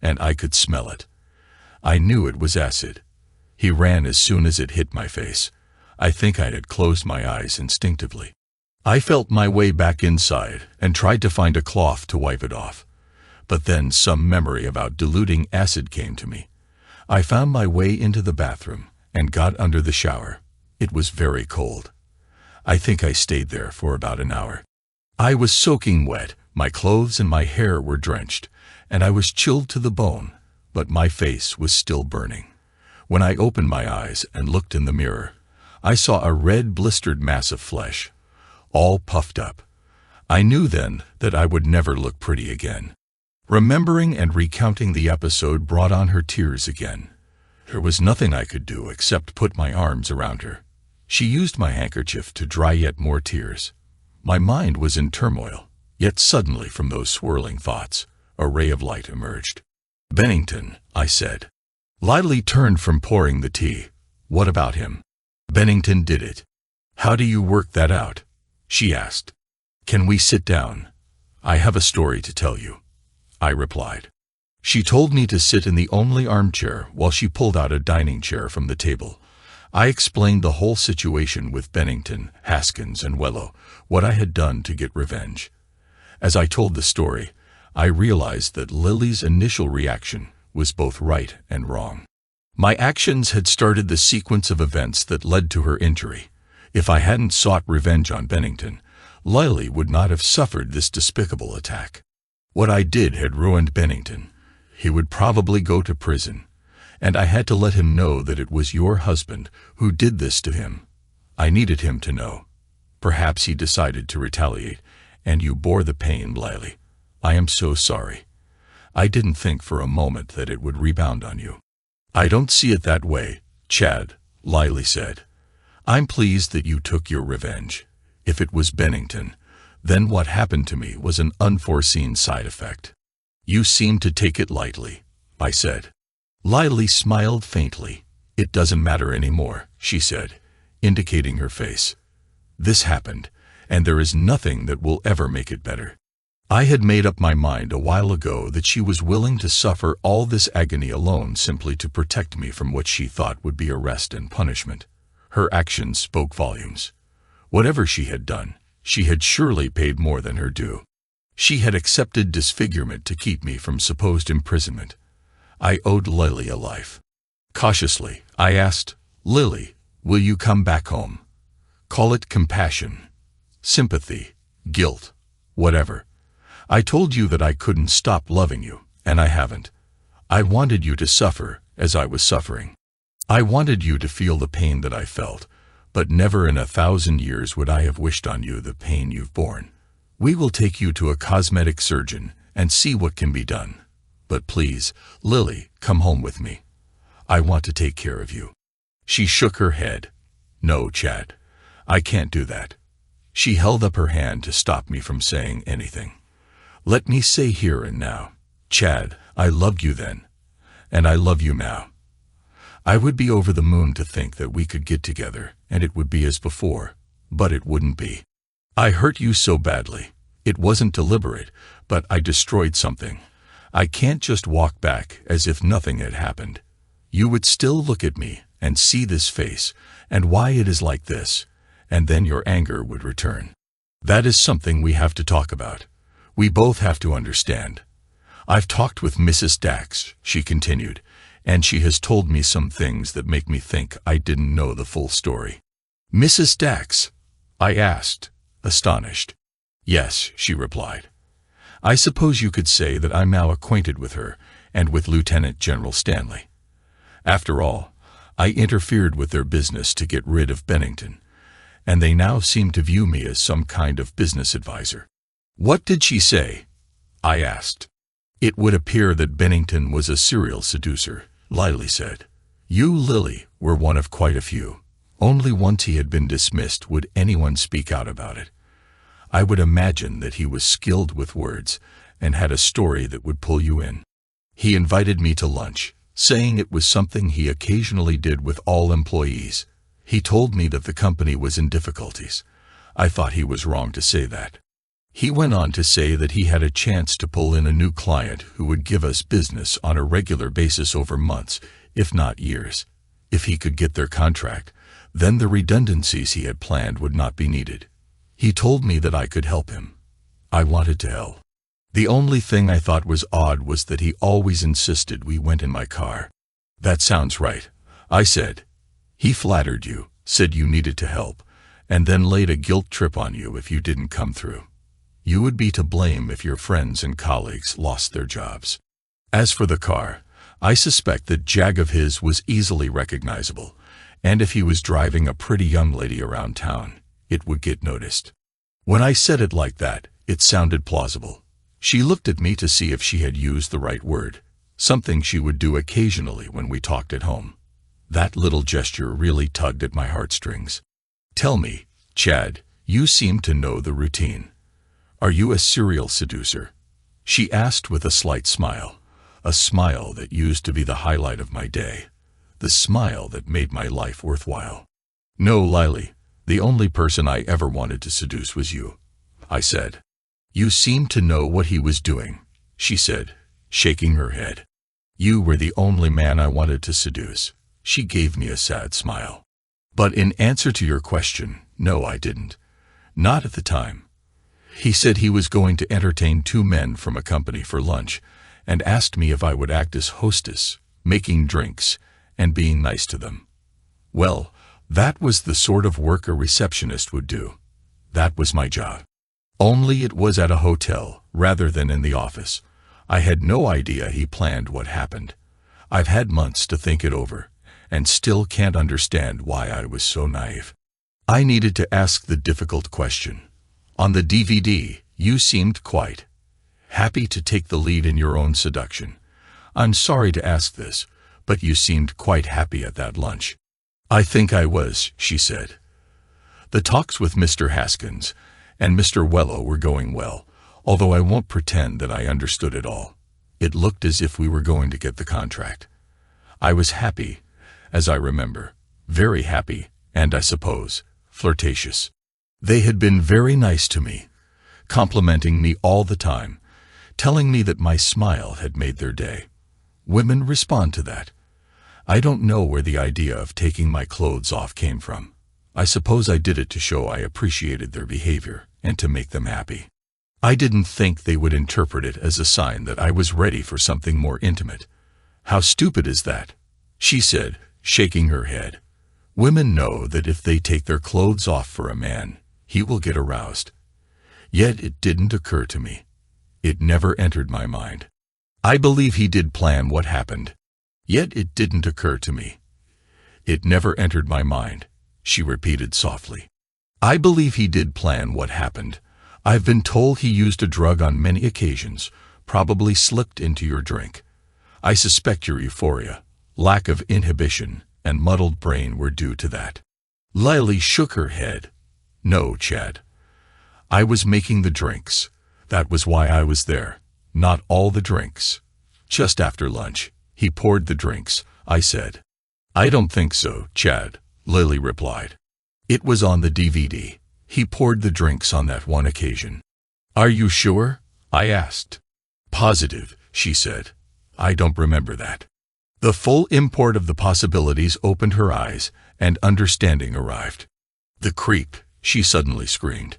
and I could smell it. I knew it was acid. He ran as soon as it hit my face. I think I had closed my eyes instinctively. I felt my way back inside and tried to find a cloth to wipe it off. But then some memory about diluting acid came to me. I found my way into the bathroom and got under the shower. It was very cold. I think I stayed there for about an hour. I was soaking wet, my clothes and my hair were drenched, and I was chilled to the bone, but my face was still burning. When I opened my eyes and looked in the mirror, I saw a red blistered mass of flesh, all puffed up. I knew then that I would never look pretty again. Remembering and recounting the episode brought on her tears again. There was nothing I could do except put my arms around her. She used my handkerchief to dry yet more tears. My mind was in turmoil, yet suddenly from those swirling thoughts, a ray of light emerged. "Bennington," I said. Lily turned from pouring the tea. "What about him?" "Bennington did it." "How do you work that out?" she asked. "Can we sit down? I have a story to tell you," I replied. She told me to sit in the only armchair while she pulled out a dining chair from the table. I explained the whole situation with Bennington, Haskins, and Wello, what I had done to get revenge. As I told the story, I realized that Lily's initial reaction was both right and wrong. My actions had started the sequence of events that led to her injury. If I hadn't sought revenge on Bennington, Lily would not have suffered this despicable attack. What I did had ruined Bennington. He would probably go to prison, and I had to let him know that it was your husband who did this to him. I needed him to know. Perhaps he decided to retaliate, and you bore the pain, Lily. I am so sorry. I didn't think for a moment that it would rebound on you." "I don't see it that way, Chad," Lily said. "I'm pleased that you took your revenge. If it was Bennington, then what happened to me was an unforeseen side effect." "You seem to take it lightly," I said. Lily smiled faintly. "It doesn't matter anymore," she said, indicating her face. "This happened, and there is nothing that will ever make it better. I had made up my mind a while ago that she was willing to suffer all this agony alone simply to protect me from what she thought would be arrest and punishment. Her actions spoke volumes. Whatever she had done, she had surely paid more than her due. She had accepted disfigurement to keep me from supposed imprisonment. I owed Lily a life. Cautiously, I asked, "Lily, will you come back home?" Call it compassion, sympathy, guilt, whatever. I told you that I couldn't stop loving you, and I haven't. I wanted you to suffer as I was suffering. I wanted you to feel the pain that I felt, but never in 1,000 years would I have wished on you the pain you've borne. We will take you to a cosmetic surgeon and see what can be done. But please, Lily, come home with me. I want to take care of you." She shook her head. "No, Chad, I can't do that." She held up her hand to stop me from saying anything. "Let me say here and now, Chad, I loved you then, and I love you now. I would be over the moon to think that we could get together and it would be as before, but it wouldn't be. I hurt you so badly. It wasn't deliberate, but I destroyed something. I can't just walk back as if nothing had happened. You would still look at me and see this face, and why it is like this, and then your anger would return. That is something we have to talk about. We both have to understand. I've talked with Mrs. Dax, she continued, and she has told me some things that make me think I didn't know the full story. Mrs. Dax? I asked, astonished. Yes, she replied. I suppose you could say that I'm now acquainted with her and with Lieutenant General Stanley. After all, I interfered with their business to get rid of Bennington, and they now seem to view me as some kind of business advisor. What did she say? I asked. It would appear that Bennington was a serial seducer, Lily said. You, Lily, were one of quite a few. Only once he had been dismissed would anyone speak out about it. I would imagine that he was skilled with words and had a story that would pull you in. He invited me to lunch, saying it was something he occasionally did with all employees. He told me that the company was in difficulties. I thought he was wrong to say that. He went on to say that he had a chance to pull in a new client who would give us business on a regular basis over months, if not years. If he could get their contract, then the redundancies he had planned would not be needed. He told me that I could help him. I wanted to help. The only thing I thought was odd was that he always insisted we went in my car. That sounds right, I said. He flattered you, said you needed to help, and then laid a guilt trip on you if you didn't come through. You would be to blame if your friends and colleagues lost their jobs. As for the car, I suspect that jag of his was easily recognizable, and if he was driving a pretty young lady around town, it would get noticed. When I said it like that, it sounded plausible. She looked at me to see if she had used the right word, something she would do occasionally when we talked at home. That little gesture really tugged at my heartstrings. Tell me, Chad, you seem to know the routine. Are you a serial seducer? She asked with a slight smile, a smile that used to be the highlight of my day, the smile that made my life worthwhile. No, Lily, the only person I ever wanted to seduce was you, I said. You seemed to know what he was doing, she said, shaking her head. You were the only man I wanted to seduce. She gave me a sad smile. But in answer to your question, no, I didn't. Not at the time. He said he was going to entertain 2 men from a company for lunch and asked me if I would act as hostess, making drinks, and being nice to them. Well, that was the sort of work a receptionist would do. That was my job. Only it was at a hotel rather than in the office. I had no idea he planned what happened. I've had months to think it over, and still can't understand why I was so naive. I needed to ask the difficult question. On the DVD, you seemed quite happy to take the lead in your own seduction. I'm sorry to ask this, but you seemed quite happy at that lunch. I think I was, she said. The talks with Mr. Haskins and Mr. Wellow were going well, although I won't pretend that I understood it all. It looked as if we were going to get the contract. I was happy, as I remember, very happy, and I suppose, flirtatious. They had been very nice to me, complimenting me all the time, telling me that my smile had made their day. Women respond to that. I don't know where the idea of taking my clothes off came from. I suppose I did it to show I appreciated their behavior and to make them happy. I didn't think they would interpret it as a sign that I was ready for something more intimate. How stupid is that? She said, shaking her head. Women know that if they take their clothes off for a man, he will get aroused. Yet it didn't occur to me. It never entered my mind. I believe he did plan what happened. Yet it didn't occur to me. It never entered my mind, she repeated softly. I believe he did plan what happened. I've been told he used a drug on many occasions, probably slipped into your drink. I suspect your euphoria, lack of inhibition, and muddled brain were due to that. Lily shook her head. No, Chad. I was making the drinks. That was why I was there. Not all the drinks. Just after lunch, he poured the drinks, I said. I don't think so, Chad, Lily replied. It was on the DVD. He poured the drinks on that one occasion. Are you sure? I asked. Positive, she said. I don't remember that. The full import of the possibilities opened her eyes, and understanding arrived. The creep, she suddenly screamed.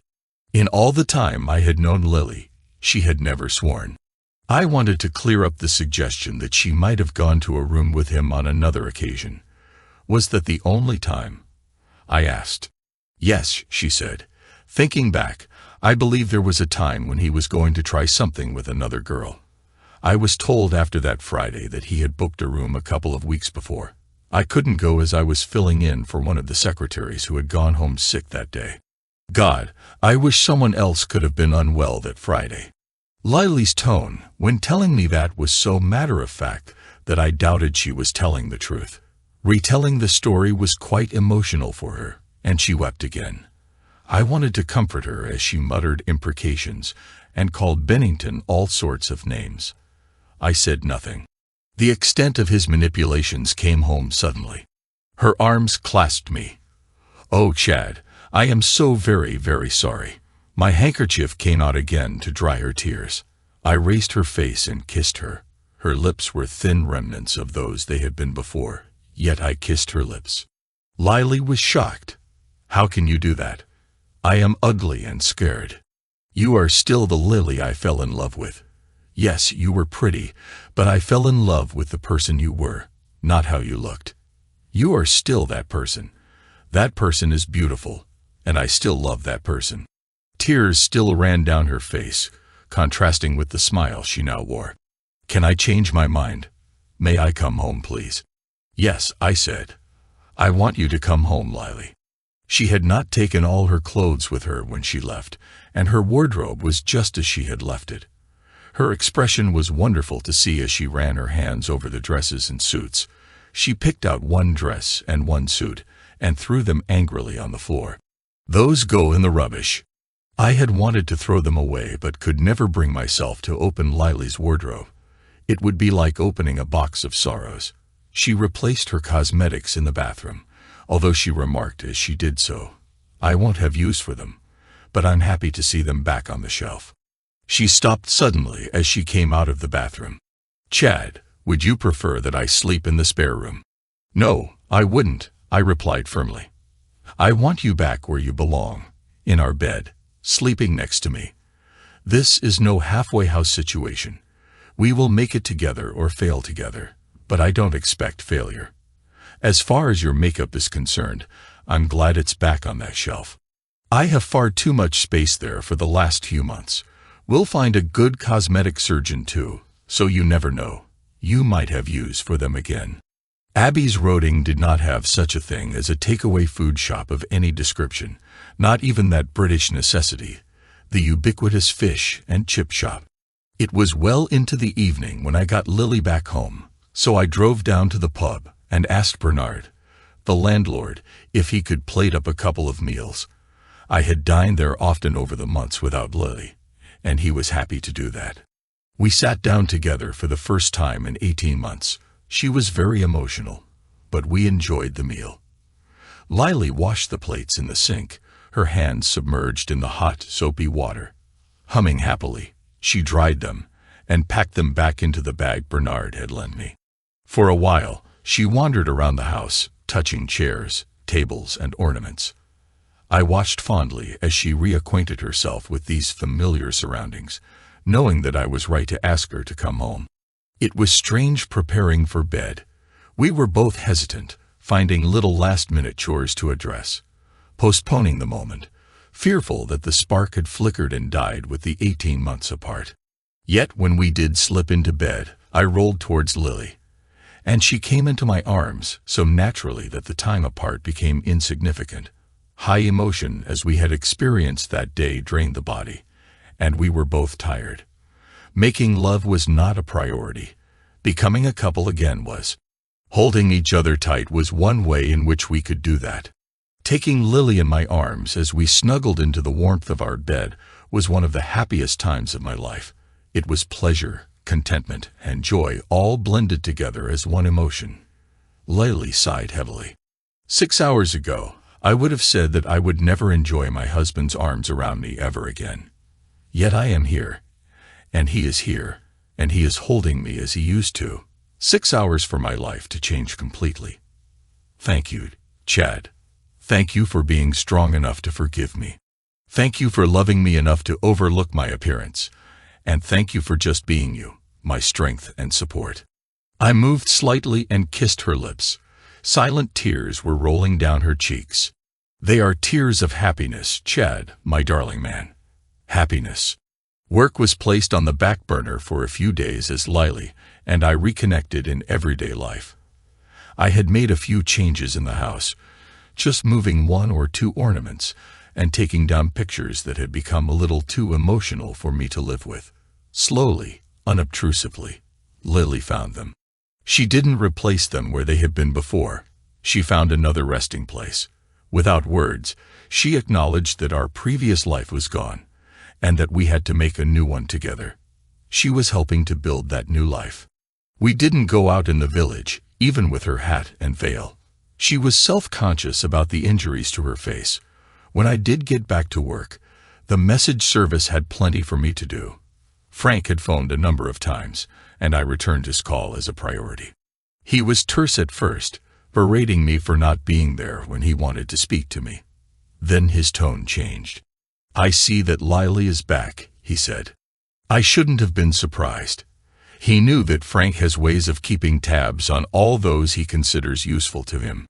In all the time I had known Lily, she had never sworn. I wanted to clear up the suggestion that she might have gone to a room with him on another occasion. Was that the only time? I asked. Yes, she said. Thinking back, I believe there was a time when he was going to try something with another girl. I was told after that Friday that he had booked a room a couple of weeks before. I couldn't go as I was filling in for one of the secretaries who had gone home sick that day. God, I wish someone else could have been unwell that Friday. Lily's tone, when telling me that, was so matter-of-fact that I doubted she was telling the truth. Retelling the story was quite emotional for her, and she wept again. I wanted to comfort her as she muttered imprecations and called Bennington all sorts of names. I said nothing. The extent of his manipulations came home suddenly. Her arms clasped me. Oh, Chad, I am so very, very sorry. My handkerchief came out again to dry her tears. I raised her face and kissed her. Her lips were thin remnants of those they had been before, yet I kissed her lips. Lily was shocked. How can you do that? I am ugly and scared. You are still the Lily I fell in love with. Yes, you were pretty, but I fell in love with the person you were, not how you looked. You are still that person. That person is beautiful, and I still love that person. Tears still ran down her face, contrasting with the smile she now wore. Can I change my mind? May I come home, please? Yes, I said. I want you to come home, Lily. She had not taken all her clothes with her when she left, and her wardrobe was just as she had left it. Her expression was wonderful to see as she ran her hands over the dresses and suits. She picked out one dress and one suit, and threw them angrily on the floor. Those go in the rubbish. I had wanted to throw them away, but could never bring myself to open Lily's wardrobe. It would be like opening a box of sorrows. She replaced her cosmetics in the bathroom, although she remarked as she did so, I won't have use for them, but I'm happy to see them back on the shelf. She stopped suddenly as she came out of the bathroom. Chad, would you prefer that I sleep in the spare room? No, I wouldn't, I replied firmly. I want you back where you belong, in our bed, sleeping next to me. This is no halfway house situation. We will make it together or fail together, but I don't expect failure. As far as your makeup is concerned, I'm glad it's back on that shelf. I have far too much space there for the last few months. We'll find a good cosmetic surgeon too, so you never know. You might have use for them again. Abby's Roding did not have such a thing as a takeaway food shop of any description, not even that British necessity, the ubiquitous fish and chip shop. It was well into the evening when I got Lily back home, so I drove down to the pub and asked Bernard, the landlord, if he could plate up a couple of meals. I had dined there often over the months without Lily, and he was happy to do that. We sat down together for the first time in 18 months. She was very emotional, but we enjoyed the meal. Lily washed the plates in the sink, her hands submerged in the hot, soapy water. Humming happily, she dried them and packed them back into the bag Bernard had lent me. For a while, she wandered around the house, touching chairs, tables, and ornaments. I watched fondly as she reacquainted herself with these familiar surroundings, knowing that I was right to ask her to come home. It was strange preparing for bed. We were both hesitant, finding little last-minute chores to address, postponing the moment, fearful that the spark had flickered and died with the 18 months apart. Yet when we did slip into bed, I rolled towards Lily, and she came into my arms so naturally that the time apart became insignificant. High emotion as we had experienced that day drained the body, and we were both tired. Making love was not a priority. Becoming a couple again was. Holding each other tight was one way in which we could do that. Taking Lily in my arms as we snuggled into the warmth of our bed was one of the happiest times of my life. It was pleasure, contentment, and joy all blended together as one emotion. Lily sighed heavily. 6 hours ago, I would have said that I would never enjoy my husband's arms around me ever again. Yet I am here, and he is here, and he is holding me as he used to. 6 hours for my life to change completely. Thank you, Chad. Thank you for being strong enough to forgive me. Thank you for loving me enough to overlook my appearance. And thank you for just being you, my strength and support. I moved slightly and kissed her lips. Silent tears were rolling down her cheeks. They are tears of happiness, Chad, my darling man. Happiness. Work was placed on the back burner for a few days as Lily and I reconnected in everyday life. I had made a few changes in the house, just moving 1 or 2 ornaments and taking down pictures that had become a little too emotional for me to live with. Slowly, unobtrusively, Lily found them. She didn't replace them where they had been before. She found another resting place. Without words, she acknowledged that our previous life was gone, and that we had to make a new one together. She was helping to build that new life. We didn't go out in the village, even with her hat and veil. She was self-conscious about the injuries to her face. When I did get back to work, the message service had plenty for me to do. Frank had phoned a number of times, and I returned his call as a priority. He was terse at first, berating me for not being there when he wanted to speak to me. Then his tone changed. "I see that Lily is back," he said. I shouldn't have been surprised. He knew that Frank has ways of keeping tabs on all those he considers useful to him.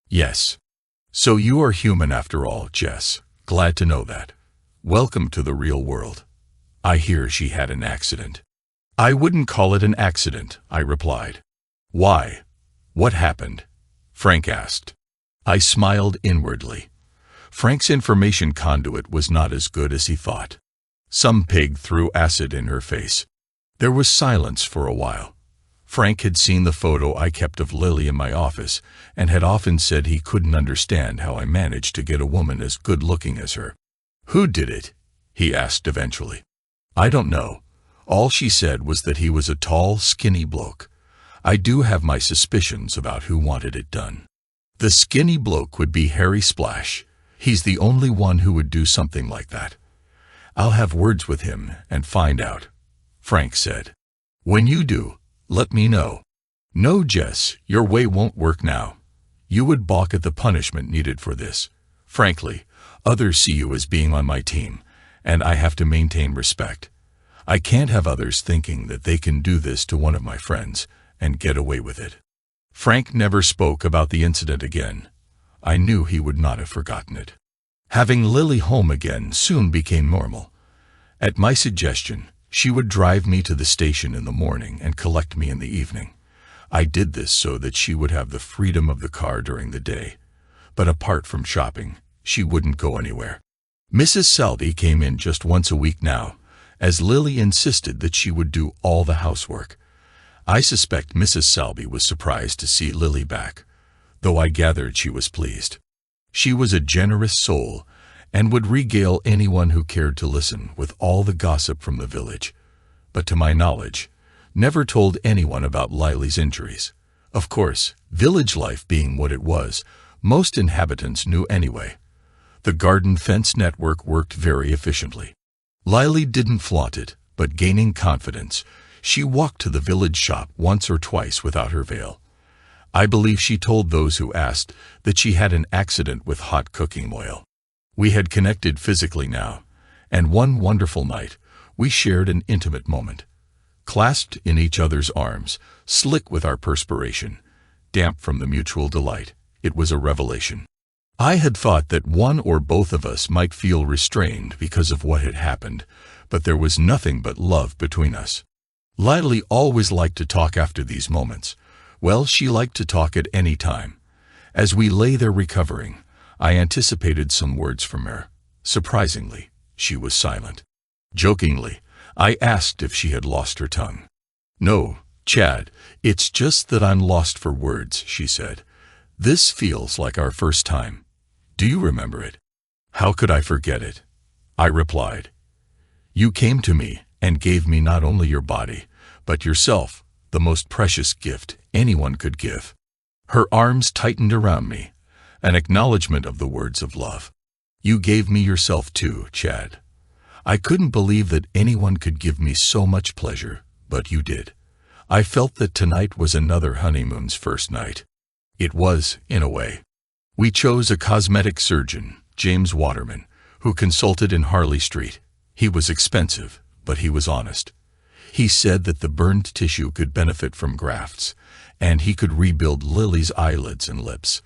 "Yes. So you are human after all, Jess. Glad to know that. Welcome to the real world. I hear she had an accident." "I wouldn't call it an accident," I replied. "Why? What happened?" Frank asked. I smiled inwardly. Frank's information conduit was not as good as he thought. Some pig threw acid in her face. There was silence for a while. Frank had seen the photo I kept of Lily in my office and had often said he couldn't understand how I managed to get a woman as good-looking as her. "Who did it?" he asked eventually. "I don't know. All she said was that he was a tall, skinny bloke. I do have my suspicions about who wanted it done. The skinny bloke would be Harry Splash. He's the only one who would do something like that. I'll have words with him and find out," Frank said. "When you do, let me know." "No, Jess, your way won't work now. You would balk at the punishment needed for this. Frankly, others see you as being on my team, and I have to maintain respect. I can't have others thinking that they can do this to one of my friends and get away with it." Frank never spoke about the incident again. I knew he would not have forgotten it. Having Lily home again soon became normal. At my suggestion, she would drive me to the station in the morning and collect me in the evening. I did this so that she would have the freedom of the car during the day. But apart from shopping, she wouldn't go anywhere. Mrs. Selby came in just once a week now, as Lily insisted that she would do all the housework. I suspect Mrs. Selby was surprised to see Lily back, though I gathered she was pleased. She was a generous soul and would regale anyone who cared to listen with all the gossip from the village, but to my knowledge, never told anyone about Lily's injuries. Of course, village life being what it was, most inhabitants knew anyway. The garden fence network worked very efficiently. Lily didn't flaunt it, but gaining confidence, she walked to the village shop once or twice without her veil. I believe she told those who asked that she had an accident with hot cooking oil. We had connected physically now, and one wonderful night, we shared an intimate moment. Clasped in each other's arms, slick with our perspiration, damp from the mutual delight, it was a revelation. I had thought that one or both of us might feel restrained because of what had happened, but there was nothing but love between us. Lily always liked to talk after these moments. Well, she liked to talk at any time. As we lay there recovering, I anticipated some words from her. Surprisingly, she was silent. Jokingly, I asked if she had lost her tongue. "No, Chad, it's just that I'm lost for words," she said. "This feels like our first time. Do you remember it?" "How could I forget it?" I replied. "You came to me and gave me not only your body, but yourself, the most precious gift anyone could give." Her arms tightened around me, an acknowledgement of the words of love. You gave me yourself too, Chad. I couldn't believe that anyone could give me so much pleasure, but you did. I felt that tonight was another honeymoon's first night. It was, in a way. We chose a cosmetic surgeon, James Waterman, who consulted in Harley Street. He was expensive, but he was honest. He said that the burned tissue could benefit from grafts, and he could rebuild Lily's eyelids and lips.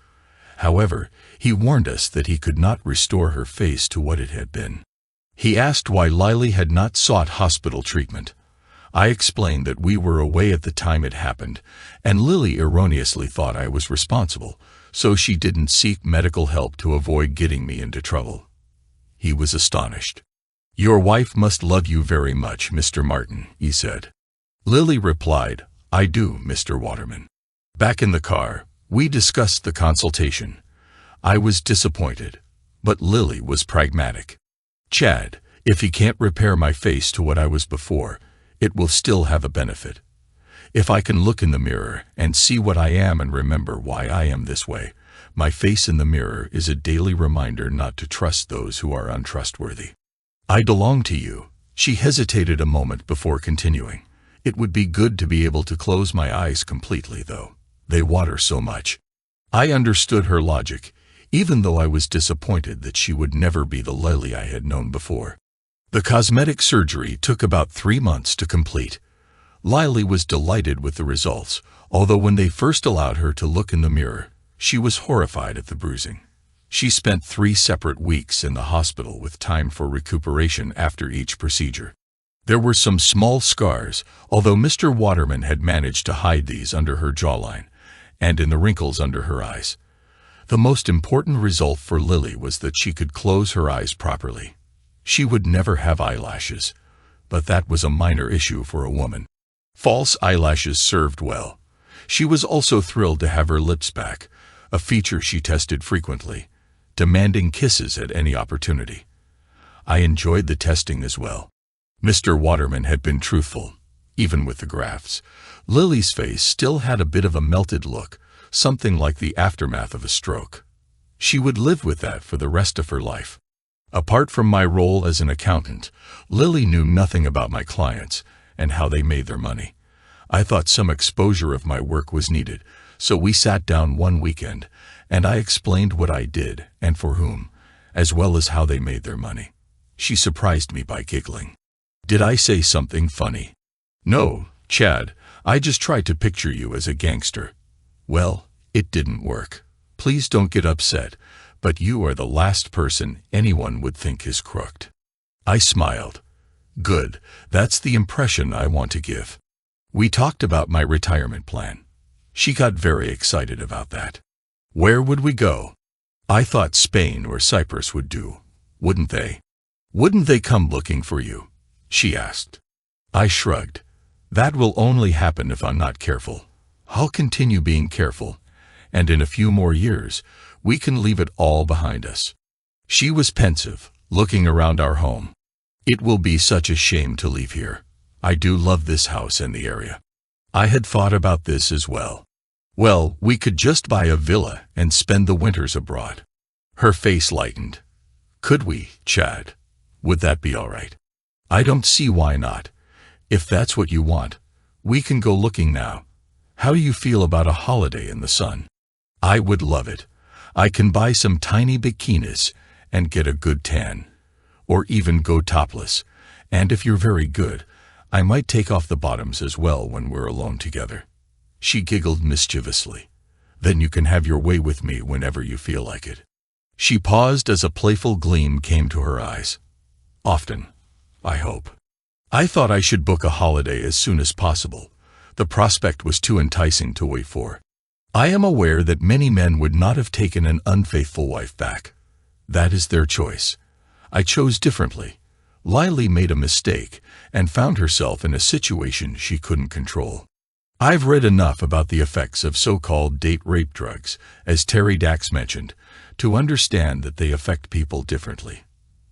However, he warned us that he could not restore her face to what it had been. He asked why Lily had not sought hospital treatment. I explained that we were away at the time it happened, and Lily erroneously thought I was responsible, so she didn't seek medical help to avoid getting me into trouble. He was astonished. Your wife must love you very much, Mr. Martin, he said. Lily replied, I do, Mr. Waterman. Back in the car, we discussed the consultation. I was disappointed, but Lily was pragmatic. Chad, if he can't repair my face to what I was before, it will still have a benefit. If I can look in the mirror and see what I am and remember why I am this way, my face in the mirror is a daily reminder not to trust those who are untrustworthy. I belong to you. She hesitated a moment before continuing. It would be good to be able to close my eyes completely, though. They water so much. I understood her logic, even though I was disappointed that she would never be the Lily I had known before. The cosmetic surgery took about 3 months to complete. Lily was delighted with the results, although when they first allowed her to look in the mirror, she was horrified at the bruising. She spent 3 separate weeks in the hospital with time for recuperation after each procedure. There were some small scars, although Mr. Waterman had managed to hide these under her jawline and in the wrinkles under her eyes. The most important result for Lily was that she could close her eyes properly. She would never have eyelashes, but that was a minor issue for a woman. False eyelashes served well. She was also thrilled to have her lips back, a feature she tested frequently, demanding kisses at any opportunity. I enjoyed the testing as well. Mr. Waterman had been truthful, even with the grafts. Lily's face still had a bit of a melted look, something like the aftermath of a stroke. She would live with that for the rest of her life. Apart from my role as an accountant, Lily knew nothing about my clients and how they made their money. I thought some exposure of my work was needed, so we sat down one weekend, and I explained what I did and for whom, as well as how they made their money. She surprised me by giggling. Did I say something funny? No, Chad, I just tried to picture you as a gangster. Well, it didn't work. Please don't get upset, but you are the last person anyone would think is crooked. I smiled. Good, that's the impression I want to give. We talked about my retirement plan. She got very excited about that. Where would we go? I thought Spain or Cyprus would do, wouldn't they? Wouldn't they come looking for you? She asked. I shrugged. That will only happen if I'm not careful. I'll continue being careful, and in a few more years, we can leave it all behind us. She was pensive, looking around our home. It will be such a shame to leave here. I do love this house and the area. I had thought about this as well. Well, we could just buy a villa and spend the winters abroad. Her face lightened. Could we, Chad? Would that be all right? I don't see why not. If that's what you want, we can go looking now. How do you feel about a holiday in the sun? I would love it. I can buy some tiny bikinis and get a good tan. Or even go topless. And if you're very good, I might take off the bottoms as well when we're alone together. She giggled mischievously. Then you can have your way with me whenever you feel like it. She paused as a playful gleam came to her eyes. Often, I hope. I thought I should book a holiday as soon as possible. The prospect was too enticing to wait for. I am aware that many men would not have taken an unfaithful wife back. That is their choice. I chose differently. Lily made a mistake and found herself in a situation she couldn't control. I've read enough about the effects of so-called date rape drugs, as Terry Dax mentioned, to understand that they affect people differently.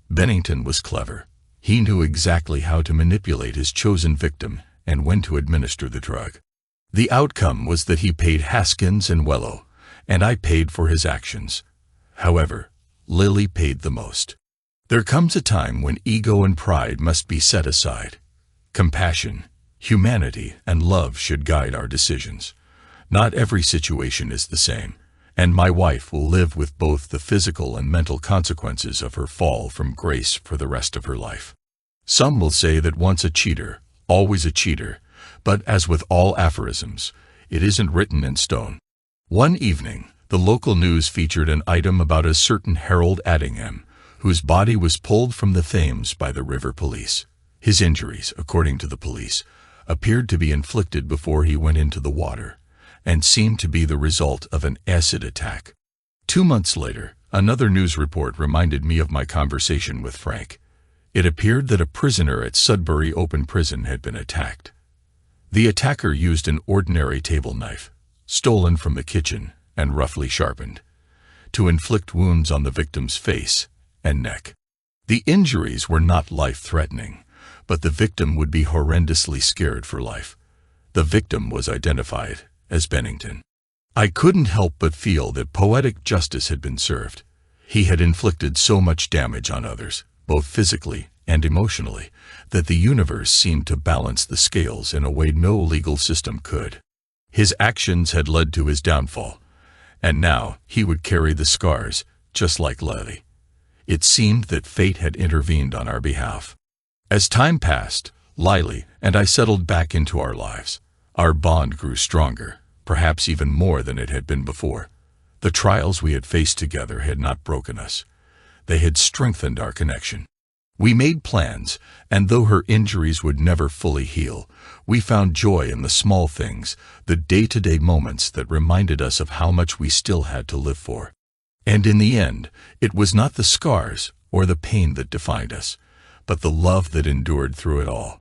Bennington was clever. He knew exactly how to manipulate his chosen victim and when to administer the drug. The outcome was that he paid Haskins and Wello, and I paid for his actions. However, Lily paid the most. There comes a time when ego and pride must be set aside. Compassion, humanity, and love should guide our decisions. Not every situation is the same, and my wife will live with both the physical and mental consequences of her fall from grace for the rest of her life. Some will say that once a cheater, always a cheater, but as with all aphorisms, it isn't written in stone. One evening, the local news featured an item about a certain Harold Addingham, whose body was pulled from the Thames by the river police. His injuries, according to the police, appeared to be inflicted before he went into the water, and seemed to be the result of an acid attack. 2 months later, another news report reminded me of my conversation with Frank. It appeared that a prisoner at Sudbury Open Prison had been attacked. The attacker used an ordinary table knife, stolen from the kitchen and roughly sharpened, to inflict wounds on the victim's face and neck. The injuries were not life-threatening, but the victim would be horrendously scared for life. The victim was identified as Bennington. I couldn't help but feel that poetic justice had been served. He had inflicted so much damage on others, both physically and emotionally, that the universe seemed to balance the scales in a way no legal system could. His actions had led to his downfall, and now he would carry the scars, just like Lily. It seemed that fate had intervened on our behalf. As time passed, Lily and I settled back into our lives. Our bond grew stronger, perhaps even more than it had been before. The trials we had faced together had not broken us. They had strengthened our connection. We made plans, and though her injuries would never fully heal, we found joy in the small things, the day-to-day moments that reminded us of how much we still had to live for. And in the end, it was not the scars or the pain that defined us, but the love that endured through it all.